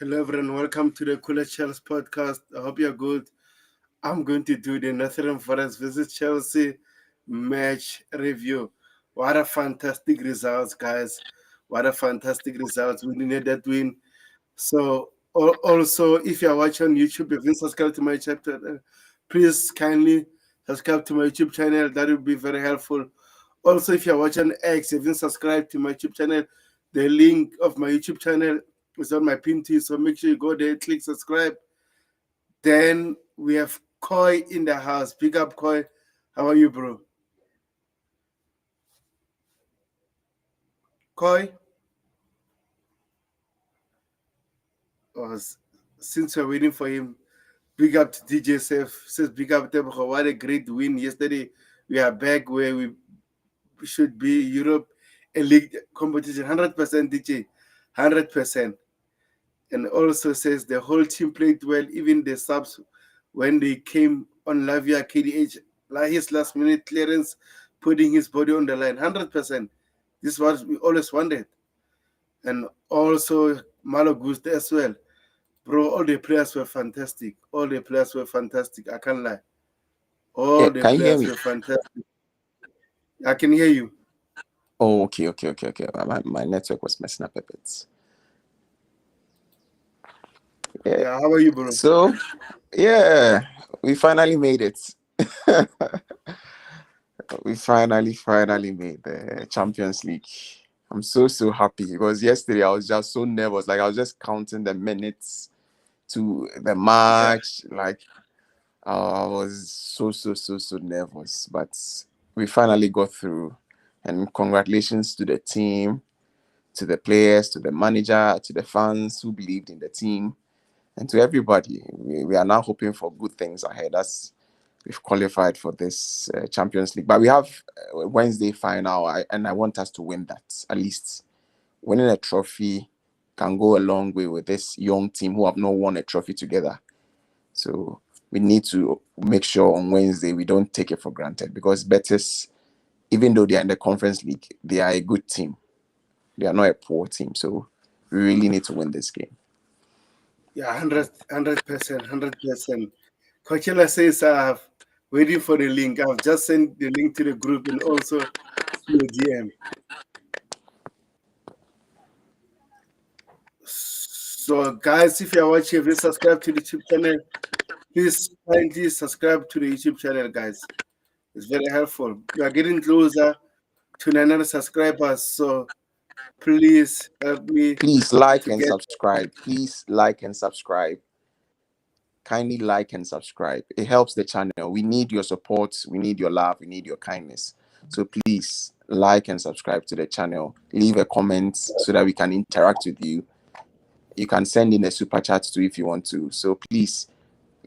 Hello, everyone. Welcome to the Cooler Chelsea podcast. I hope you're good. I'm going to do the Nottingham Forest versus Chelsea match review. What a fantastic results, guys. What a fantastic results. We needed that win. So, also, if you're watching on YouTube, if you haven't subscribed to my channel, please kindly subscribe to my YouTube channel. That would be very helpful. Also, if you're watching X, if you haven't subscribed to my YouTube channel, the link of my YouTube channel is on my pin too. So make sure you go there, click subscribe. Then we have Koi in the house. Pick up Koi. How are you, bro? Koi? Oh, since we're waiting for him, big up to DJ Sef. Says big up to Tebogo. What a great win yesterday. We are back where we should be. Europe a league competition. 100% DJ. 100%. And also says the whole team played well, even the subs when they came on Lavia KDH, like his last minute clearance, putting his body on the line. 100%. This is what we always wanted. And also Malo Gusto as well. Bro, all the players were fantastic. All the players were fantastic. I can't lie. Yeah, All the can you hear players me? were fantastic. I can hear you. Oh, okay. My network was messing up a bit. Yeah. Yeah, how are you, bro? So, yeah, we finally made it. We finally made the Champions League. I'm so happy because yesterday I was just so nervous. Like I was just counting the minutes to the Yeah. match. Like I was so nervous. But we finally got through. And congratulations to the team, to the players, to the manager, to the fans who believed in the team, and to everybody. We are now hoping for good things ahead as we've qualified for this Champions League. But we have Wednesday final, and I want us to win that. At least winning a trophy can go a long way with this young team who have not won a trophy together. So we need to make sure on Wednesday we don't take it for granted because Betis, even though they are in the Conference League, they are a good team. They are not a poor team, so we really need to win this game. Yeah, 100%, 100%. Coachella says waiting for the link. I've just sent the link to the group and also to your DM. So, guys, if you're watching, if you subscribe to the YouTube channel, please kindly subscribe to the YouTube channel, guys. It's very helpful. We are getting closer to 900 subscribers, so please help me Please like to and get. subscribe. Please like and subscribe. Kindly like and subscribe. It helps the channel. We need your support. We need your love. We need your kindness. So please like and subscribe to the channel. Leave a comment so that we can interact with you. You can send in a super chat too if you want to. So please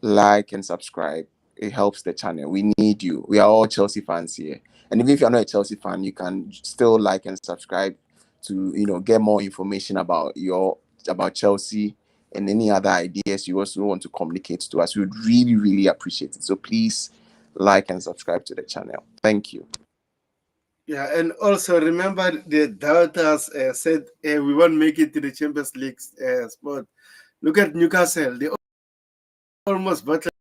like and subscribe. It helps the channel. We need you. We are all Chelsea fans here. And even if you're not a Chelsea fan, you can still like and subscribe to get more information about Chelsea and any other ideas you also want to communicate to us. We would really appreciate it. So please like and subscribe to the channel. Thank you. Yeah, and also remember the doubters said we won't make it to the Champions League spot. Look at Newcastle. They almost battled.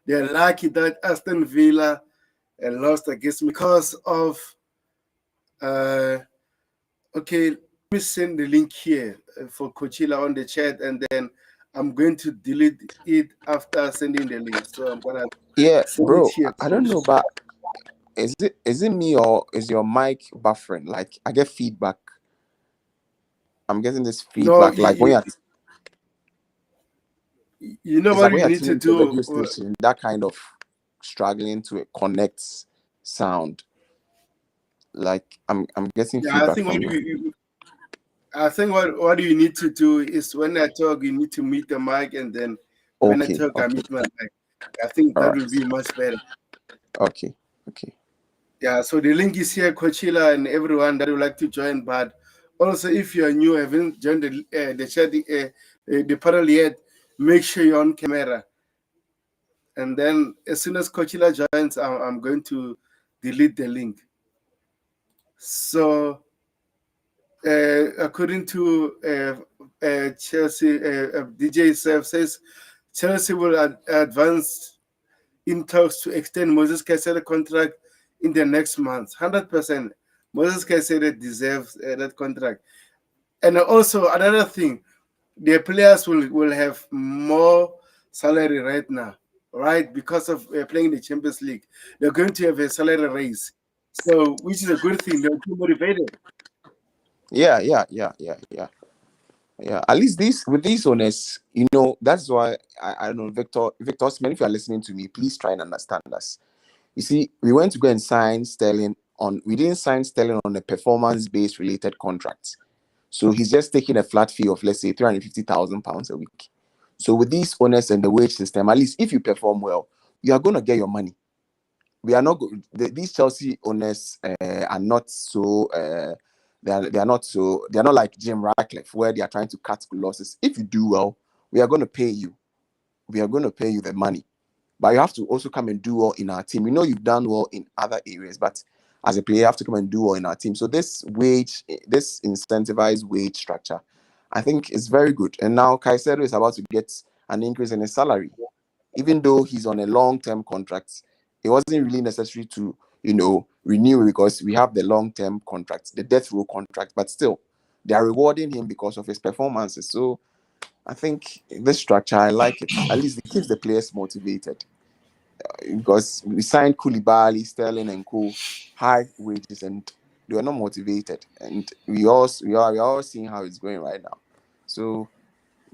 They're lucky that Aston Villa lost against me because of. Okay, let me send the link here for Coachella on the chat, and then I'm going to delete it after sending the link. So I'm gonna Yeah, send it bro. here I too. don't know, but is it me or is your mic buffering? Like I get feedback. I'm getting this No, feedback. Like when you're you know It's what like when you you're need to tuning to a do. radio station, that kind of struggling to connect sound. Like I'm getting Yeah, I feedback think from you. what you need to do is when I talk, you need to mute the mic, and then when I Okay, talk, I okay, mute my mic. I think all that will right. be much better. Okay, okay. Yeah, so the link is here, Coachella, and everyone that would like to join. But also, if you are new, haven't joined the chat, the panel yet, make sure you're on camera. And then as soon as Coachella joins, I'm going to delete the link. So, according to Chelsea, DJ Sef says Chelsea will advance in talks to extend Moses Caicedo contract in the next month. 100%. Moses Caicedo deserves that contract. And also another thing, the players will have more salary right now, right? Because of playing the Champions League, they're going to have a salary raise. So, which is a good thing. They're too motivated. Yeah, yeah, yeah, yeah, yeah. Yeah, at least these with these owners, that's why I don't know, Victor Osman, if you are listening to me, please try and understand us. You see, we went to go and sign Sterling we didn't sign Sterling on a performance-based related contract. So he's just taking a flat fee of, let's say, £350,000 a week. So with these owners and the wage system, at least if you perform well, you are going to get your money. We are not these Chelsea owners are not so they are not like Jim Ratcliffe, where they are trying to cut losses. If you do well, we are going to pay you. We are going to pay you the money, but you have to also come and do well in our team. We know you've done well in other areas, but as a player, you have to come and do well in our team. So this incentivized wage structure, I think is very good. And now Caicedo is about to get an increase in his salary, even though he's on a long-term contract. It wasn't really necessary to, renew, because we have the long-term contract, the death row contract, but still, they are rewarding him because of his performances. So I think this structure, I like it. At least it keeps the players motivated, because we signed Koulibaly, Sterling, and Co. high wages, and they were not motivated. And we are all seeing how it's going right now. So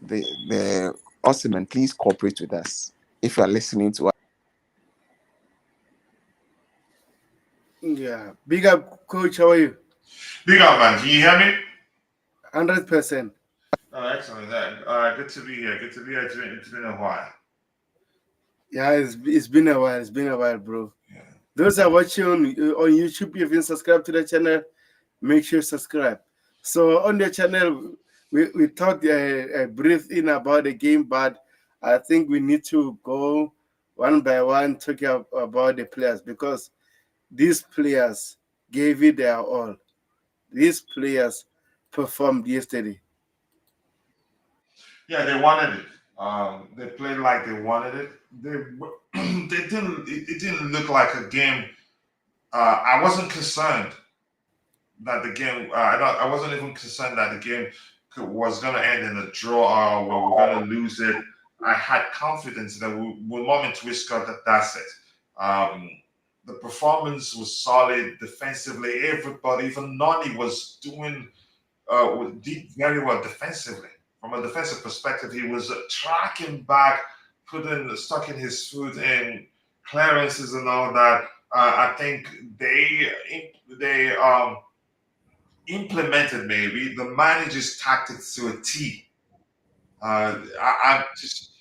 the Osimhen, please cooperate with us if you are listening to us. Yeah. Big up, coach. How are you? Big up, man. Can you hear me? 100%. Oh, excellent. All right, good to be here. Good to be here. It's been a while. Yeah, it's been a while. It's been a while, bro. Yeah. Those are watching on YouTube. If you haven't subscribed to the channel, make sure you subscribe. So on the channel, we talked brief in about the game, but I think we need to go one by one talking about the players, because these players gave it their all. These players performed yesterday. Yeah, they wanted it. They played like they wanted it. They didn't. It didn't look like a game. I wasn't concerned that the game. I wasn't even concerned that the game was going to end in a draw or we were going to lose it. I had confidence that the moment we scored, that's it. Um, the performance was solid defensively. Everybody, even Nani, was doing did very well defensively. From a defensive perspective, he was tracking back, stuck in his foot in clearances and all that. I think they implemented maybe the manager's tactics to a T. I'm just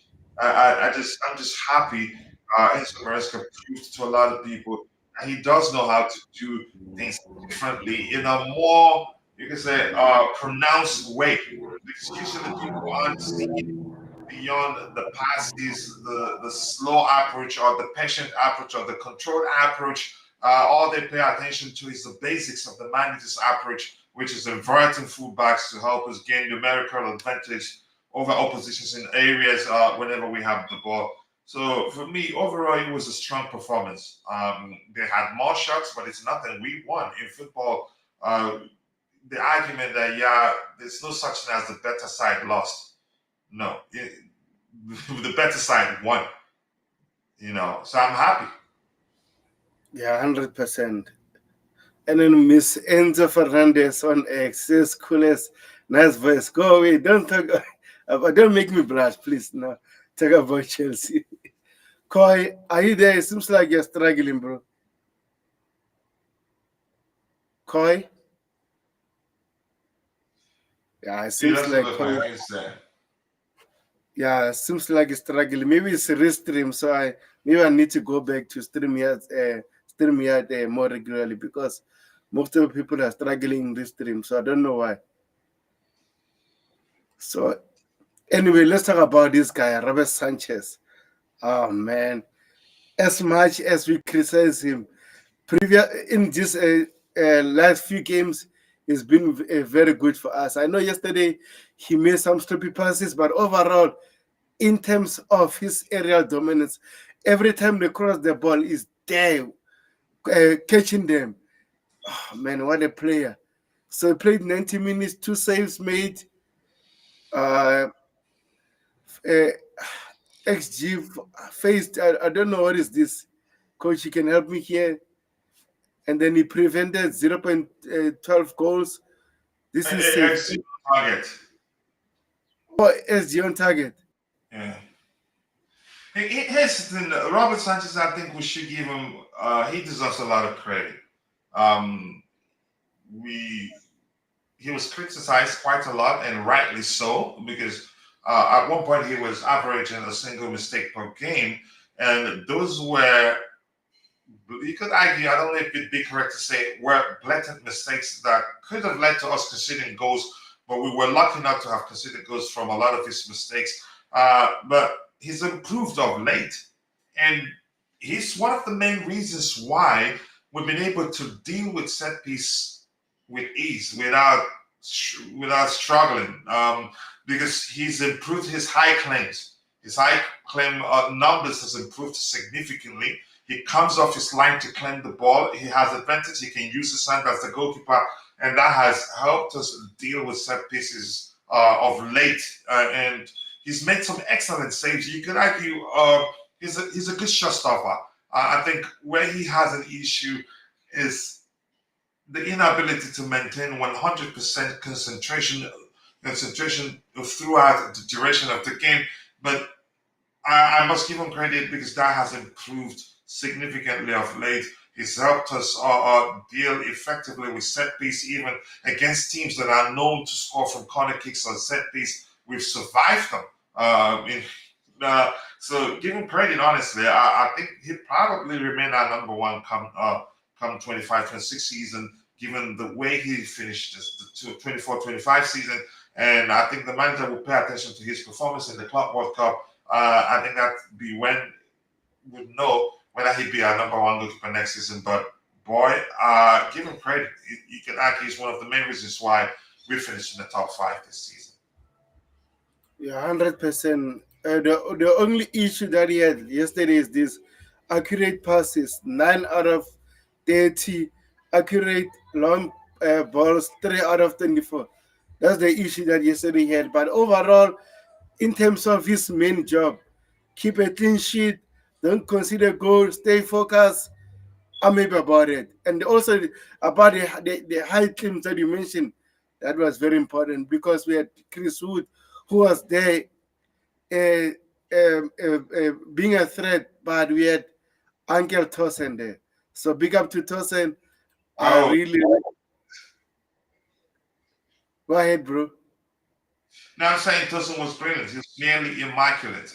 happy. Enzo Maresca proved to a lot of people that he does know how to do things differently in a more, you can say, pronounced way. Because usually people aren't seeing beyond the passes, the slow approach or the patient approach or the controlled approach. All they pay attention to is the basics of the manager's approach, which is inverting fullbacks to help us gain numerical advantage over oppositions in areas whenever we have the ball. So for me, overall, it was a strong performance. They had more shots, but it's nothing. We won in football. The argument that there's no such thing as the better side lost. No, the better side won. So I'm happy. Yeah, 100%. And then Miss Enzo Fernandez on X says, coolest, nice voice. Go away. Don't talk. Don't make me blush, please. No, talk about Chelsea. Koi, are you there? It seems like you're struggling, bro. Koi? Yeah, it He seems doesn't like look Koi. like he's there. Yeah, it seems like it's struggling. Maybe it's a restream, so I need to go back to StreamYard more regularly, because most of the people are struggling in restream, so I don't know why. So anyway, let's talk about this guy, Robert Sanchez. Oh man, as much as we criticize him, previous in this last few games, It's been very good for us. I know yesterday he made some sloppy passes, but overall, in terms of his aerial dominance, every time they cross the ball, is there catching them. Oh, man, what a player! So he played 90 minutes, 2 saves made. Uh, uh, XG faced. I don't know what is this. Coach, you can help me here. And then he prevented 0.12 goals. This is safe. XG target. Oh, SG on target. Yeah. Here's the thing. Robert Sanchez, I think we should give him. He deserves a lot of credit. Um, we he was criticized quite a lot, and rightly so, because at one point he was averaging a single mistake per game, and those were, you could argue, I don't know if it'd be correct to say, were blatant mistakes that could have led to us conceding goals, but we were lucky not to have conceded goals from a lot of his mistakes. But he's improved of late, and he's one of the main reasons why we've been able to deal with set piece with ease without struggling. Because he's improved his high claims. His high claim numbers has improved significantly. He comes off his line to claim the ball. He has advantage. He can use his hand as the goalkeeper, and that has helped us deal with set pieces of late. And he's made some excellent saves. You could argue he's a good shot stopper. I think where he has an issue is the inability to maintain 100% concentration throughout the duration of the game. But I must give him credit because that has improved significantly of late. He's helped us deal effectively with set piece, even against teams that are known to score from corner kicks or set piece. We've survived them. So give him credit, honestly. I think he'd probably remain our number one come 25-26 season, given the way he finished the 24-25 season. And I think the manager will pay attention to his performance in the Club World Cup. I think that be when we'd know whether he'd be our number one goalkeeper next season. But boy, give him credit. You can argue he's one of the main reasons why we finished in the top five this season. Yeah, 100%. The only issue that he had yesterday is this accurate passes, 9 out of 30, accurate long balls, 3 out of 24. That's the issue that yesterday he had. But overall, in terms of his main job, keep a clean sheet, don't consider goals, stay focused. I'm happy about it. And also about the high claims that you mentioned, that was very important because we had Chris Wood, who was there uh, being a threat, but we had Uncle Tosen there. So big up to Tosen. I Oh, really go ahead, bro. now I'm saying Tosin was brilliant. He was nearly immaculate.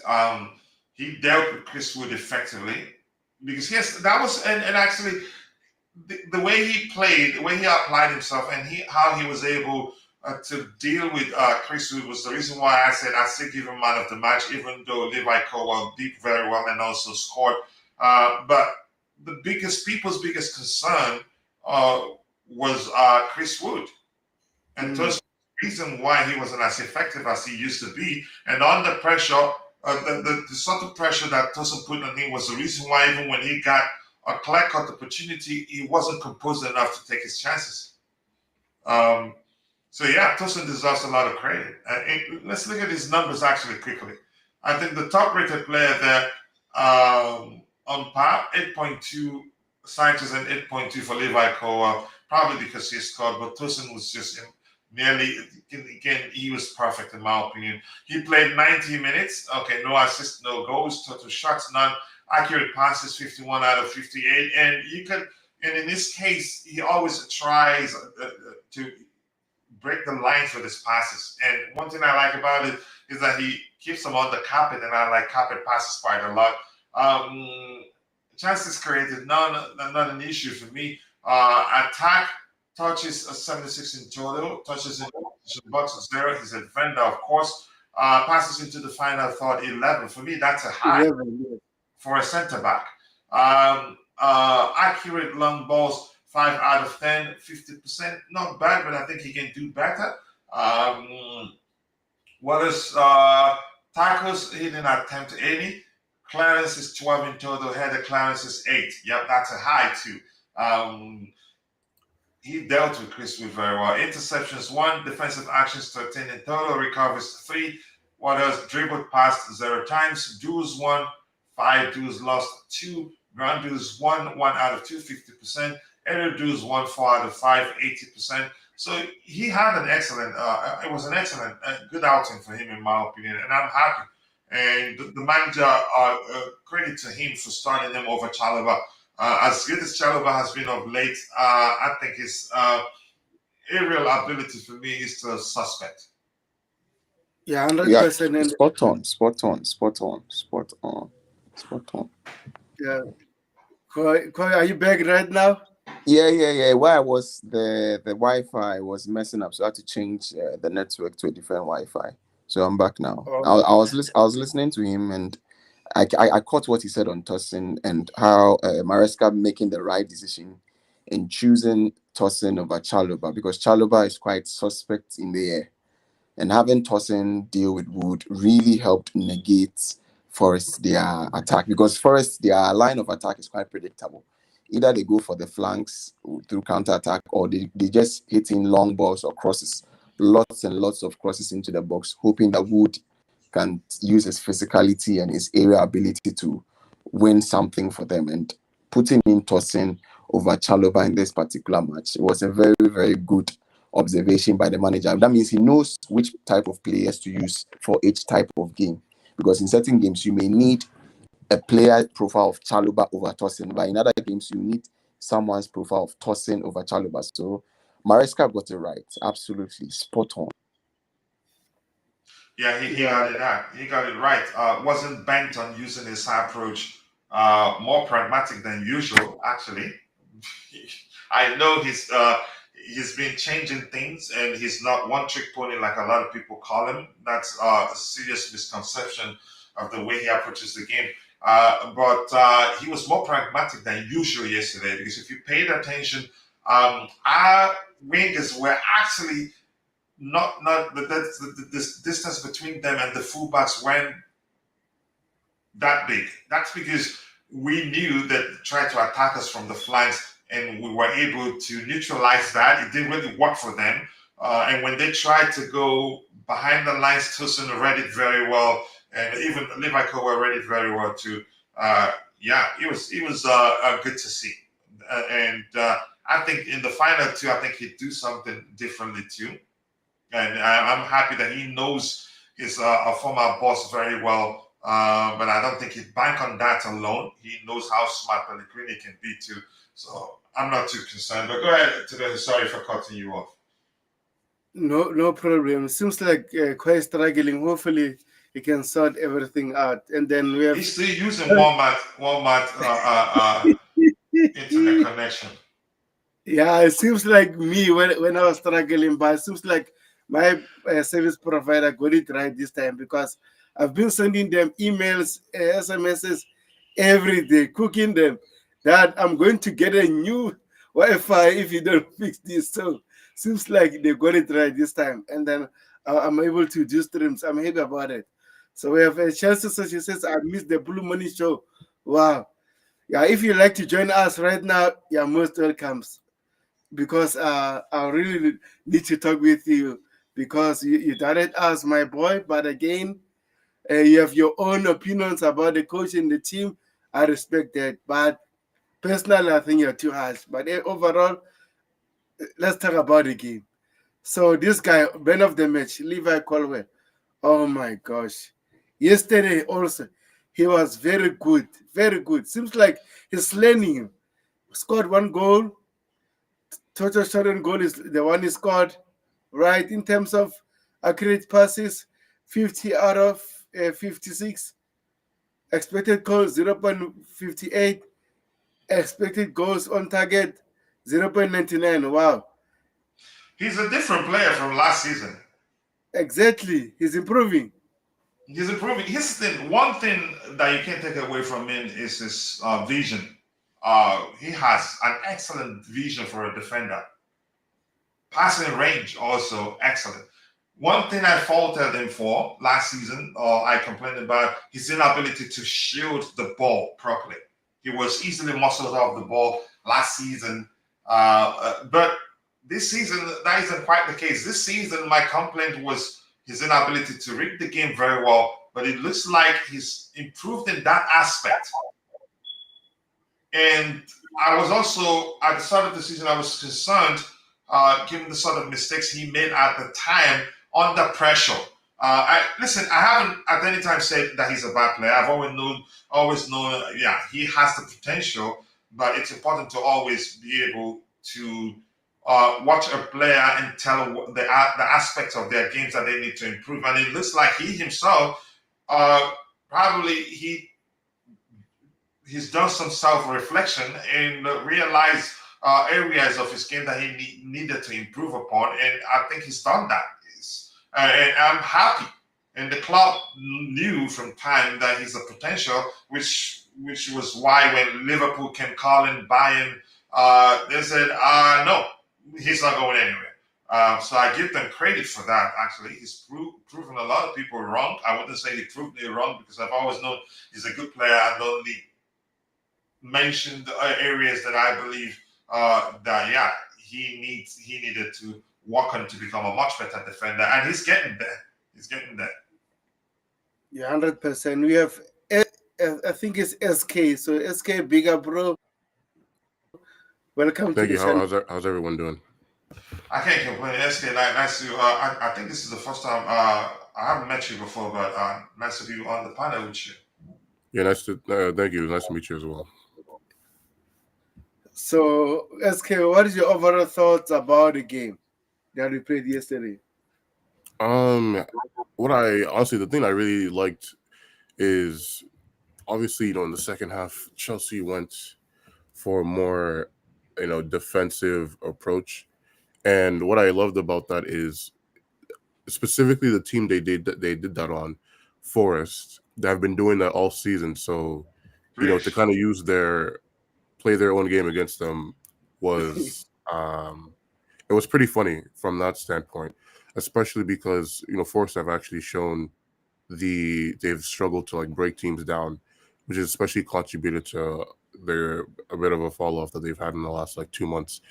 He dealt with Chris Wood effectively because yes, that was and actually the way he played, the way he applied himself, and how he was able to deal with Chris Wood was the reason why I said I still give him man of the match, even though Levi Cowell did very well and also scored. But the people's biggest concern uh, was Chris Wood, and Mm. just the reason why he wasn't as effective as he used to be, and under pressure. The sort of pressure that Tosin put on him was the reason why even when he got a clear-cut opportunity, he wasn't composed enough to take his chances. Um, so yeah, Tosin deserves a lot of credit. Let's look at his numbers actually quickly. I think the top-rated player there on par, 8.2 Sanchez and 8.2 for Levi Cowell, probably because he scored, but Tosin was just nearly, again, he was perfect in my opinion. He played 90 minutes, okay, no assists, no goals, total shots, none, accurate passes, 51 out of 58, and in this case, he always tries to break the lines with his passes. And one thing I like about it is that he keeps them on the carpet, and I like carpet passes quite a lot. Um, Chances created, not an issue for me. Attack touches 76 in total, touches in box 0. He's a defender, of course. Passes into the final third 11. For me, that's a high 11, for a centre back. Accurate long balls, 5 out of 10, 50%. Not bad, but I think he can do better. Um, what is tackles? He didn't attempt any. Clearance is 12 in total. Header clearance is 8. Yep, that's a high too. Um, he dealt with Chris Wood very well. Interceptions 1, defensive actions 13 in total, recovers 3. What else? Dribbled past 0 times. Duels 1, 5 duels lost 2. Ground duels 1 out of 2, 50%. Aerial duels 1, 4 out of 5, 80%. So he had an excellent, it was an excellent, good outing for him in my opinion, and I'm happy. And the manager, credit to him for starting him over Chalaba. As good as Chalaba has been of late, I think his aerial ability for me is still suspect. Yeah, 100%. Yeah, And spot on, spot on, spot on, spot on, spot on. yeah, Koi, are you back right now? Yeah. Why was the Wi-Fi was messing up, so I had to change the network to a different Wi-Fi. So I'm back now. Oh, I was listening to him, and I caught what he said on Tosin and how Maresca making the right decision in choosing Tosin over Chaluba, because Chaluba is quite suspect in the air, and having Tosin deal with Wood really helped negate Forest their attack, because Forest their line of attack is quite predictable. Either they go for the flanks through counter attack, or they just hit in long balls or crosses, lots and lots of crosses into the box, hoping that Wood can use his physicality and his area ability to win something for them. And putting in Tosin over Chalobah in this particular match, it was a very, very good observation by the manager. That means he knows which type of players to use for each type of game. Because in certain games, you may need a player profile of Chaluba over Tosin, but in other games, you need someone's profile of Tosin over Chaluba. So Maresca got it right. Absolutely spot on. Yeah, he yeah, got it right. He got it right. Wasn't bent on using his approach. More pragmatic than usual, actually. I know he's been changing things, and he's not one trick pony like a lot of people call him. That's a serious misconception of the way he approaches the game. But he was more pragmatic than usual yesterday, because if you paid attention, our wingers were actually not this distance between them and the fullbacks went that big. That's because we knew that they tried to attack us from the flanks, and we were able to neutralize that. It didn't really work for them. And when they tried to go behind the lines, Tosin read it very well, and even Levi Kowa read it very well too. Yeah, it was good to see. And I think in the final two, I think he'd do something differently too. And I'm happy that he knows his a former boss very well. But I don't think he'd bank on that alone. He knows how smart Pellegrini can be too. So I'm not too concerned. But go ahead today. Sorry for cutting you off. no problem. Seems like quite struggling. Hopefully, he can sort everything out. And then we have. He's still using Walmart internet connection. Yeah, it seems like me when I was struggling, but it seems like my service provider got it right this time, because I've been sending them emails, SMSs every day, cooking them that I'm going to get a new Wi-Fi if you don't fix this. So seems like they got it right this time, and then I'm able to do streams. I'm happy about it. So we have a Chelsea. So she says, "I missed the Blue Money show." Wow. Yeah, if you'd like to join us right now, you're most welcome, because I really need to talk with you, because you direct us, my boy. But again, you have your own opinions about the coach and the team. I respect that. But personally, I think you're too harsh. But overall, let's talk about the game. So this guy, man of the match, Levi Colwell. Oh my gosh. Yesterday also, he was very good. Very good. Seems like he's learning. Scored one goal. Total shot on goal is the one he scored, right? In terms of accurate passes, 50 out of 56. Expected goals 0.58. Expected goals on target 0.99. Wow. He's a different player from last season. Exactly. He's improving. He's improving. His thing, one thing that you can't take away from him is his vision. He has an excellent vision for a defender. Passing range also excellent. One thing I faulted him for last season, or I complained about, his inability to shield the ball properly. He was easily muscled off the ball last season, but this season that isn't quite the case. This season, my complaint was his inability to read the game very well, but it looks like he's improved in that aspect. And I was also, at the start of the season, I was concerned, given the sort of mistakes he made at the time under pressure. Listen, I haven't at any time said that he's a bad player. I've always known, yeah, he has the potential, but it's important to always be able to watch a player and tell the aspects of their games that they need to improve. And it looks like he himself, probably he's done some self-reflection and realized areas of his game that he needed to improve upon, and I think he's done that. And I'm happy. And the club knew from time that he's a potential, which was why when Liverpool came calling, buying, they said, no, he's not going anywhere. So I give them credit for that. Actually, he's proven a lot of people wrong. I wouldn't say he proved me wrong because I've always known he's a good player and only mentioned areas that I believe that yeah he needed to work on to become a much better defender, and he's getting there. He's getting there. Yeah, 100%. We have, I think it's SK. So SK, bigger bro. Welcome to Thank the you. channel. How's everyone doing? I can't complain. SK, nice to. I think this is the first time I haven't met you before, but nice to be on the panel with you. Yeah, nice to thank you. Nice to meet you as well. So SK, what is your overall thoughts about the game that we played yesterday? What I honestly, the thing I really liked is obviously, in the second half, Chelsea went for a more, defensive approach. And what I loved about that is specifically the team they did that on, Forest. They've been doing that all season. So, to Rich. kind of play their own game against them was it was pretty funny from that standpoint, especially because Forest have actually shown they've struggled to like break teams down, which has especially contributed to their a bit of a fall off that they've had in the last like 2 months.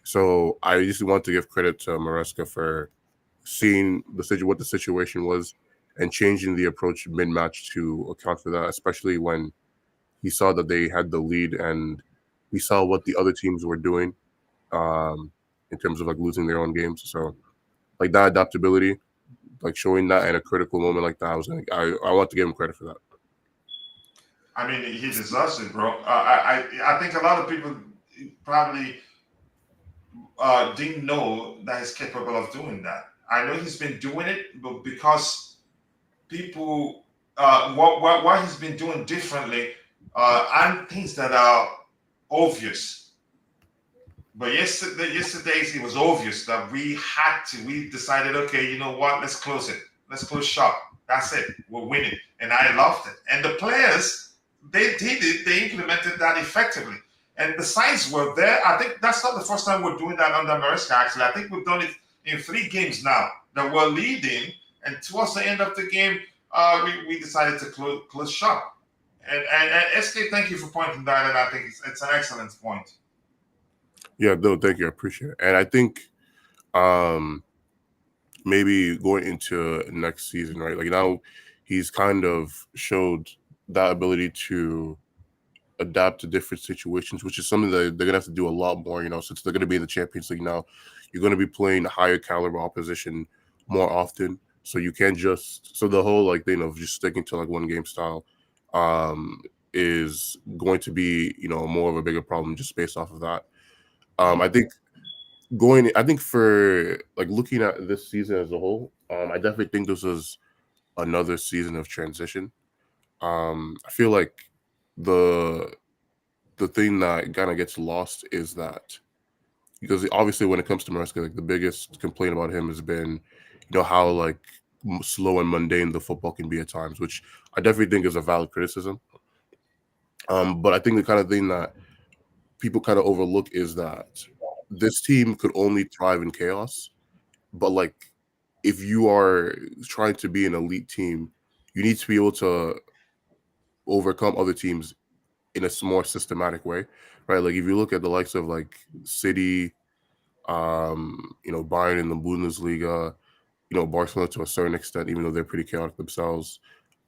So I just want to give credit to Maresca for seeing what the situation was and changing the approach mid match to account for that, especially when he saw that they had the lead and he saw what the other teams were doing um, in terms of like losing their own games. So like that adaptability, like showing that in a critical moment like that, I want to give him credit for that. I mean, he deserves it, bro. I think a lot of people probably didn't know that he's capable of doing that. I know he's been doing it, but because people, what he's been doing differently, and things that are obvious. But yesterday's it was obvious that we decided, okay, you know what, let's close it. Let's close shop. That's it. We're winning. And I loved it. And the players, they did it, they implemented that effectively. And the signs were there. I think that's not the first time we're doing that under Maresca, actually. I think we've done it in 3 games now that we're leading. And towards the end of the game, we decided to close shop. And SK, thank you for pointing that out. I think it's an excellent point. Yeah, no, thank you. I appreciate it. And I think um maybe going into next season, right? Like now he's kind of showed that ability to adapt to different situations, which is something that they're gonna have to do a lot more, since they're gonna be in the Champions League now. You're gonna be playing higher caliber opposition more often. So you can't so the whole like thing of just sticking to like one game style um is going to be, more of a bigger problem just based off of that. Mhm. I think for like looking at this season as a whole, I definitely think this is another season of transition. I feel like the the thing that kind of gets lost is that because obviously when it comes to Maresca, like the biggest complaint about him has been, how like slow and mundane the football can be at times, which I definitely think is a valid criticism. But I think the kind of thing that people kind of overlook is that this team could only thrive in chaos. But like, if you are trying to be an elite team, you need to be able to overcome other teams in a more systematic way, right? Like if you look at the likes of like City, Bayern in the Bundesliga, Barcelona to a certain extent, even though they're pretty chaotic themselves,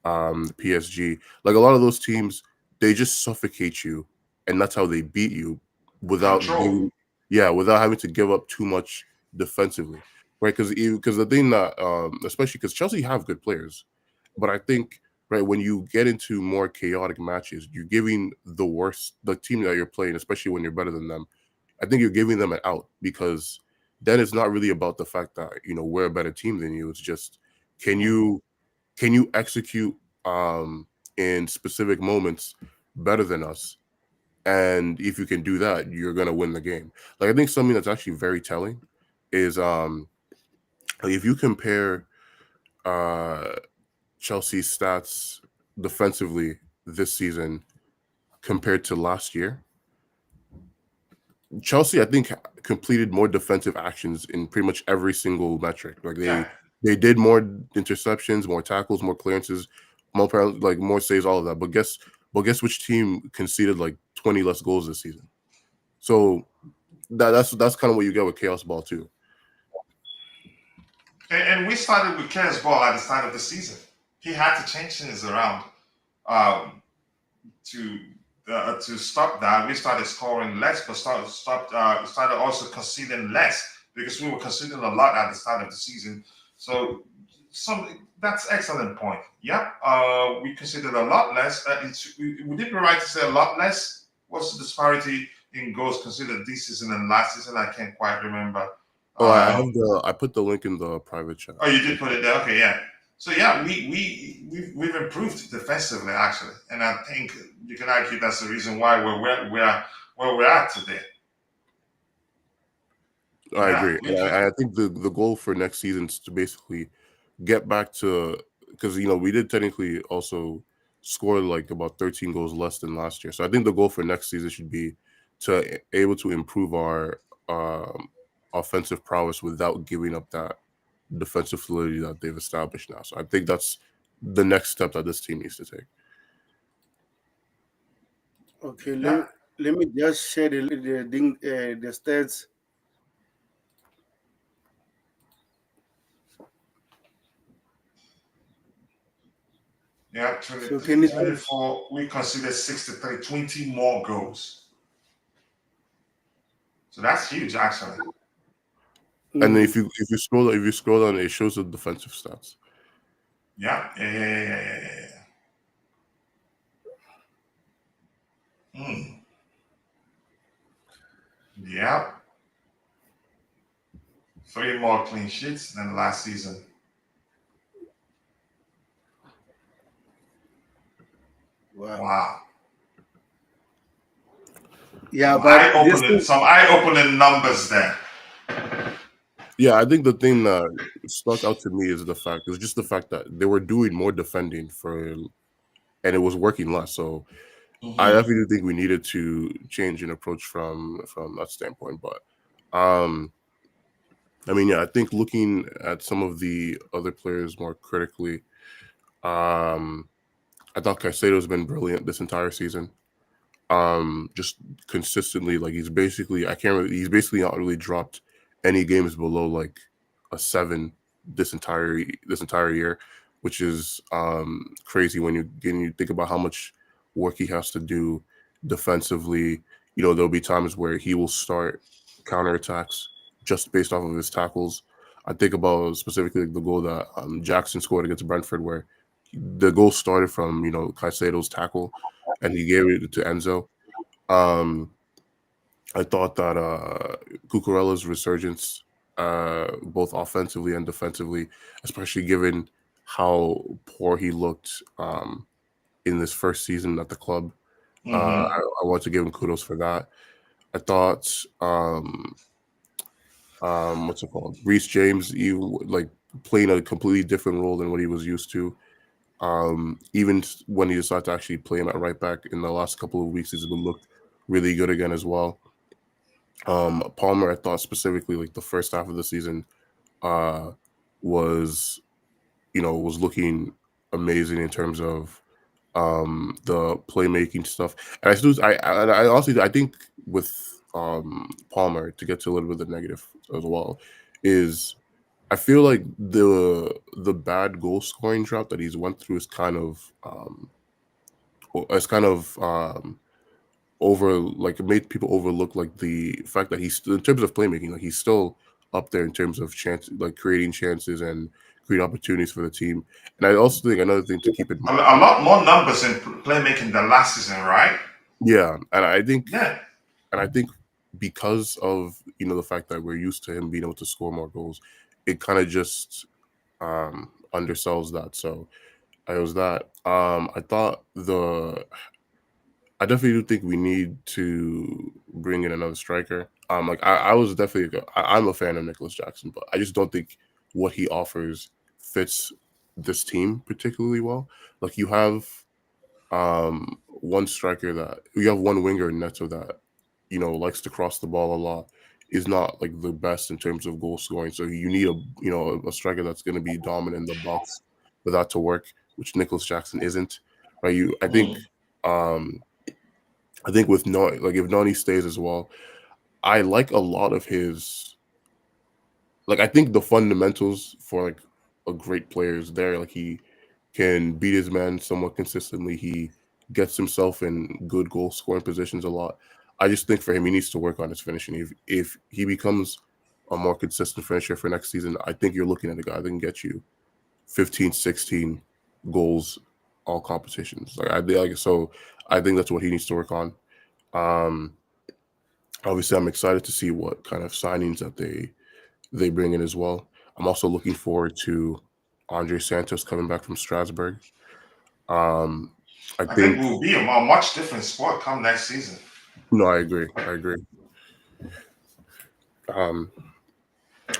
PSG, like a lot of those teams, they just suffocate you, and that's how they beat you without Control. giving, yeah, without having to give up too much defensively, right? Because the thing that, especially because Chelsea have good players, but I think right when you get into more chaotic matches, you're giving the team that you're playing, especially when you're better than them. I think you're giving them an out because then it's not really about the fact that we're a better team than you. It's just can Mhm. you can you execute in specific moments better than us? And if you can do that, you're gonna win the game. Like I think something that's actually very telling is like if you compare uh Chelsea's stats defensively this season compared to last year, Chelsea, I think, completed more defensive actions in pretty much every single metric. Like Yeah. they did more interceptions, more tackles, more clearances, more saves, all of that. But guess which team conceded like 20 less goals this season? So that's kind of what you get with chaos ball too. And we started with Ken's ball at the start of the season. He had to change things around um, to to stop that. We started scoring less, but started also conceding less because we were conceding a lot at the start of the season. So that's excellent point. Yeah, we conceded a lot less. Would it be right to say a lot less? What's the disparity in goals conceded this season and last season? I can't quite remember. Oh, Uh, I put the link in the private chat. Oh, you did put it there. Okay, yeah. So yeah, we've improved defensively actually, and I think you can argue that's the reason why where we're at today. I Yeah, agree. And I think the goal for next season is to basically get back to, because we did technically also score like about 13 goals less than last year. So I think the goal for next season should be to able to improve our offensive prowess without giving up that defensive fluidity that they've established now. So I think that's the next step that this team needs to take. Okay, yeah, let me just share the stats. yeah. So 23, can you tell? 24. We considered 63, 20 more goals. So that's huge actually. And then Mm, if you scroll down, it shows the defensive stats. Yeah, yeah, yeah, yeah, yeah, yeah, yeah. Mm. Yeah, 3 more clean sheets than last season. wow. Wow. Yeah, but this thing. Some eye opening numbers there. Yeah, I think the thing that stuck out to me is just the fact that they were doing more defending and it was working less. So I Hmm. definitely think we needed to change an approach from that standpoint. But um, I mean, yeah, I think looking at some of the other players more critically, um, I thought Caicedo's been brilliant this entire season. Just consistently, like he's basically not really dropped any games below like a 7 this entire year, which is crazy when you think about how much work he has to do defensively. There'll be times where he will start counterattacks just based off of his tackles. I think about specifically the goal that Jackson scored against Brentford, where the goal started from Caicedo's tackle, and he gave it to Enzo. um, I thought that Cucurella's resurgence, both offensively and defensively, especially given how poor he looked in this first season at the club, Hmm. I want to give him kudos for that. I thought, what's it called? Reece James, like playing a completely different role than what he was used to. Even when he decided to actually play him at right back in the last couple of weeks, he's been looked really good again as well. Palmer, I thought specifically like the first half of the season uh, was was looking amazing in terms of the playmaking stuff. And I honestly I think with Palmer, to get to a little bit of the negative as well, is I feel like the bad goal scoring drought that he's went through is kind of it's kind of over like it made people overlook like the fact that he's in terms of playmaking, like he's still up there in terms of chance, like creating chances and creating opportunities for the team. And I also think another thing to keep in A lot more numbers in playmaking than last season, right? yeah, Yeah. and I think because of the fact that we're used to him being able to score more goals, it kind of just undersells that. So I was that. I thought I definitely do think we need to bring in another striker. Like I was definitely I'm a fan of Nicholas Jackson, but I just don't think what he offers fits this team particularly well. Like one striker that you have one winger in Neto that likes to cross the ball a lot, is not like the best in terms of goal scoring. So you need a striker that's going to be dominant in the box for that to work, which Nicholas Jackson isn't. Right? Um I think with Nani, like if Nani stays as well, I like a lot of his. Like I think the fundamentals for like a great player is there. Like he can beat his man somewhat consistently. He gets himself in good goal scoring positions a lot. I just think for him, he needs to work on his finishing. If he becomes a more consistent finisher for next season, I think you're looking at a guy that can get you 15, 16 goals all competitions. So I think that's what he needs to work on. Um, Obviously, I'm excited to see what kind of signings that they bring in as well. I'm also looking forward to Andre Santos coming back from Strasbourg. Um, I I think think we'll be a much different squad come next season. no, I agree. I agree. Um,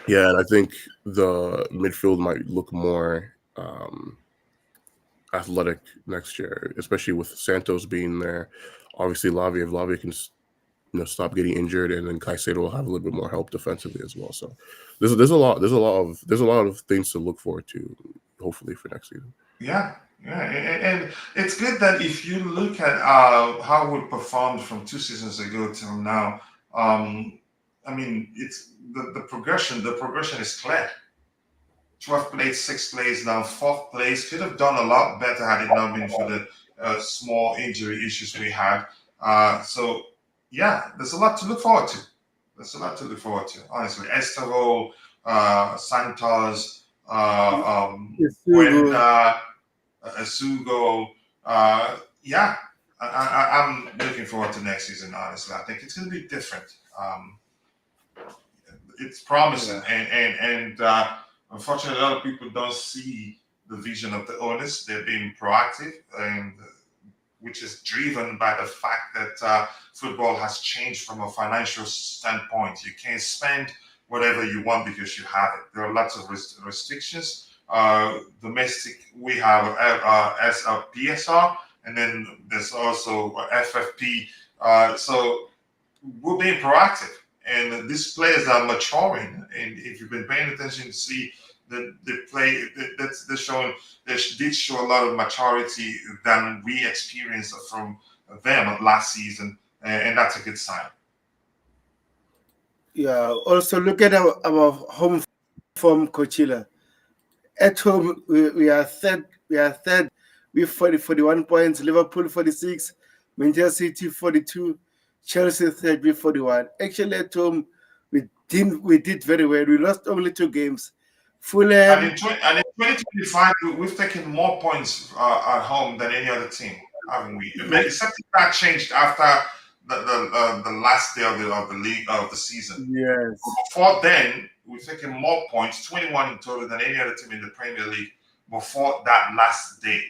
yeah, and I think the midfield might look more athletic next year, especially with Santos being there. Obviously, Lavia, if Lavia can stop getting injured, and then Caicedo will have a little bit more help defensively as well. So there's a lot of things to look forward to, hopefully for next season. Yeah, yeah, and it's good that if you look at how we performed from 2 seasons ago till now, um, I mean, it's the progression. The progression is clear. 12th place, 6th place, now 4th place. Could have done a lot better had it not been for the small injury issues we had. So, yeah, there's a lot to look forward to. There's a lot to look forward to, honestly. Estero, Santos, It's so good. Buenda, Asugo. Yeah, I'm looking forward to next season, honestly. I think it's going to be different. It's promising, Yeah. and unfortunately, a lot of people don't see the vision of the owners. They're being proactive, and which is driven by the fact that football has changed from a financial standpoint. You can't spend whatever you want because you have it. There are lots of restrictions. Domestic, we have as a PSR, and then there's also FFP. So we're being proactive, and these players are maturing. And if you've been paying attention to see that they play, that's they're showing they did show a lot of maturity than we experienced from them last season, and that's a good sign. Yeah. Also, look at our home form, Coachella. At home, we are third. We are third with 41 points. Liverpool 46, Manchester City 42, Chelsea third with 41. Actually, at home, we did very well. We lost only 2 games. And Fulham, in 2025, we've taken more points at home than any other team, haven't we? yeah, Except that changed after the last day of the league of the season. yes, Before then, we've taken more points, 21 in total, than any other team in the Premier League before that last day.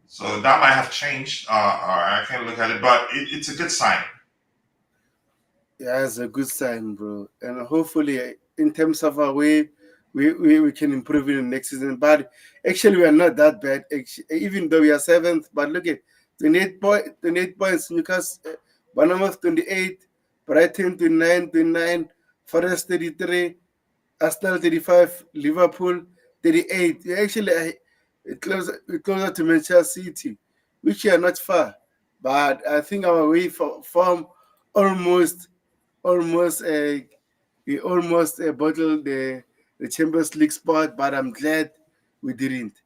So that might have changed. I can't look at it, but it's a good sign. yeah, it's a good sign, bro. And hopefully, in terms of our way, we can improve in the next season. But actually, we are not that bad. Even though we are seventh, but look at 28 points. Newcastle, Bournemouth 28, Brighton 29, 29, Forest 33, Arsenal 35, Liverpool 38. We actually closer to Manchester City, which are not far. But I think our way from almost, almost, we almost bottled the Champions League spot, but I'm glad we didn't.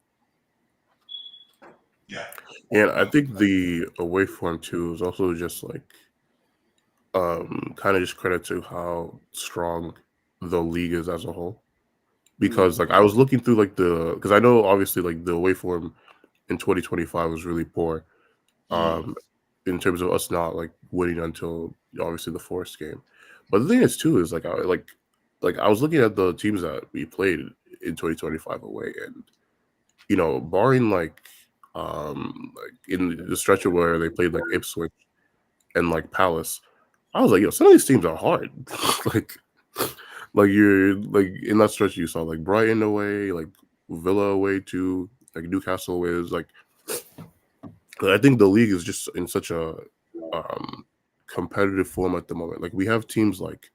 Yeah. And I think the away form too is also just like kind of just credit to how strong the league is as a whole. Because like I was looking through like the because I know obviously like the away form in 2025 was really poor. Mm. Um, in terms of us not like winning until obviously the Forest game. But the thing is too is like I was looking at the teams that we played in 2025 away, and barring like in the stretch of where they played like Ipswich and like Palace, I was like, yo, some of these teams are hard. like like you're like in that stretch you saw like Brighton away, like Villa away too, like Newcastle away. It was like I think the league is just in such a um competitive form at the moment. Like we have teams like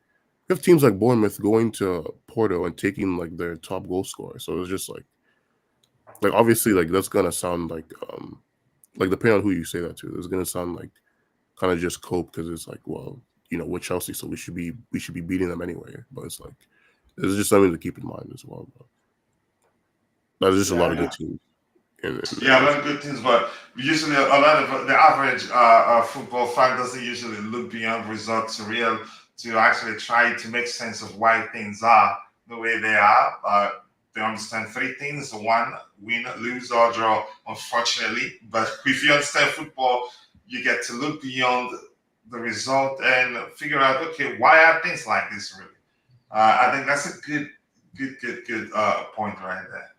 Bournemouth going to Porto and taking like their top goal scorer. So it's just like obviously like that's gonna sound like depending on who you say that to, it's gonna sound like kind of just cope because it's like, well, we're Chelsea, so we should be beating them anyway. But it's like there's just something to keep in mind as well. But there's just a lot Yeah, of good teams in Yeah, a this. lot of good things, but usually a lot of the average football fan doesn't usually look beyond results to real to actually try to make sense of why things are the way they are. They understand three things: one, win, lose, or draw. Unfortunately, but if you understand football, you get to look beyond the result and figure out, okay, why are things like this really? I think that's a good point right there.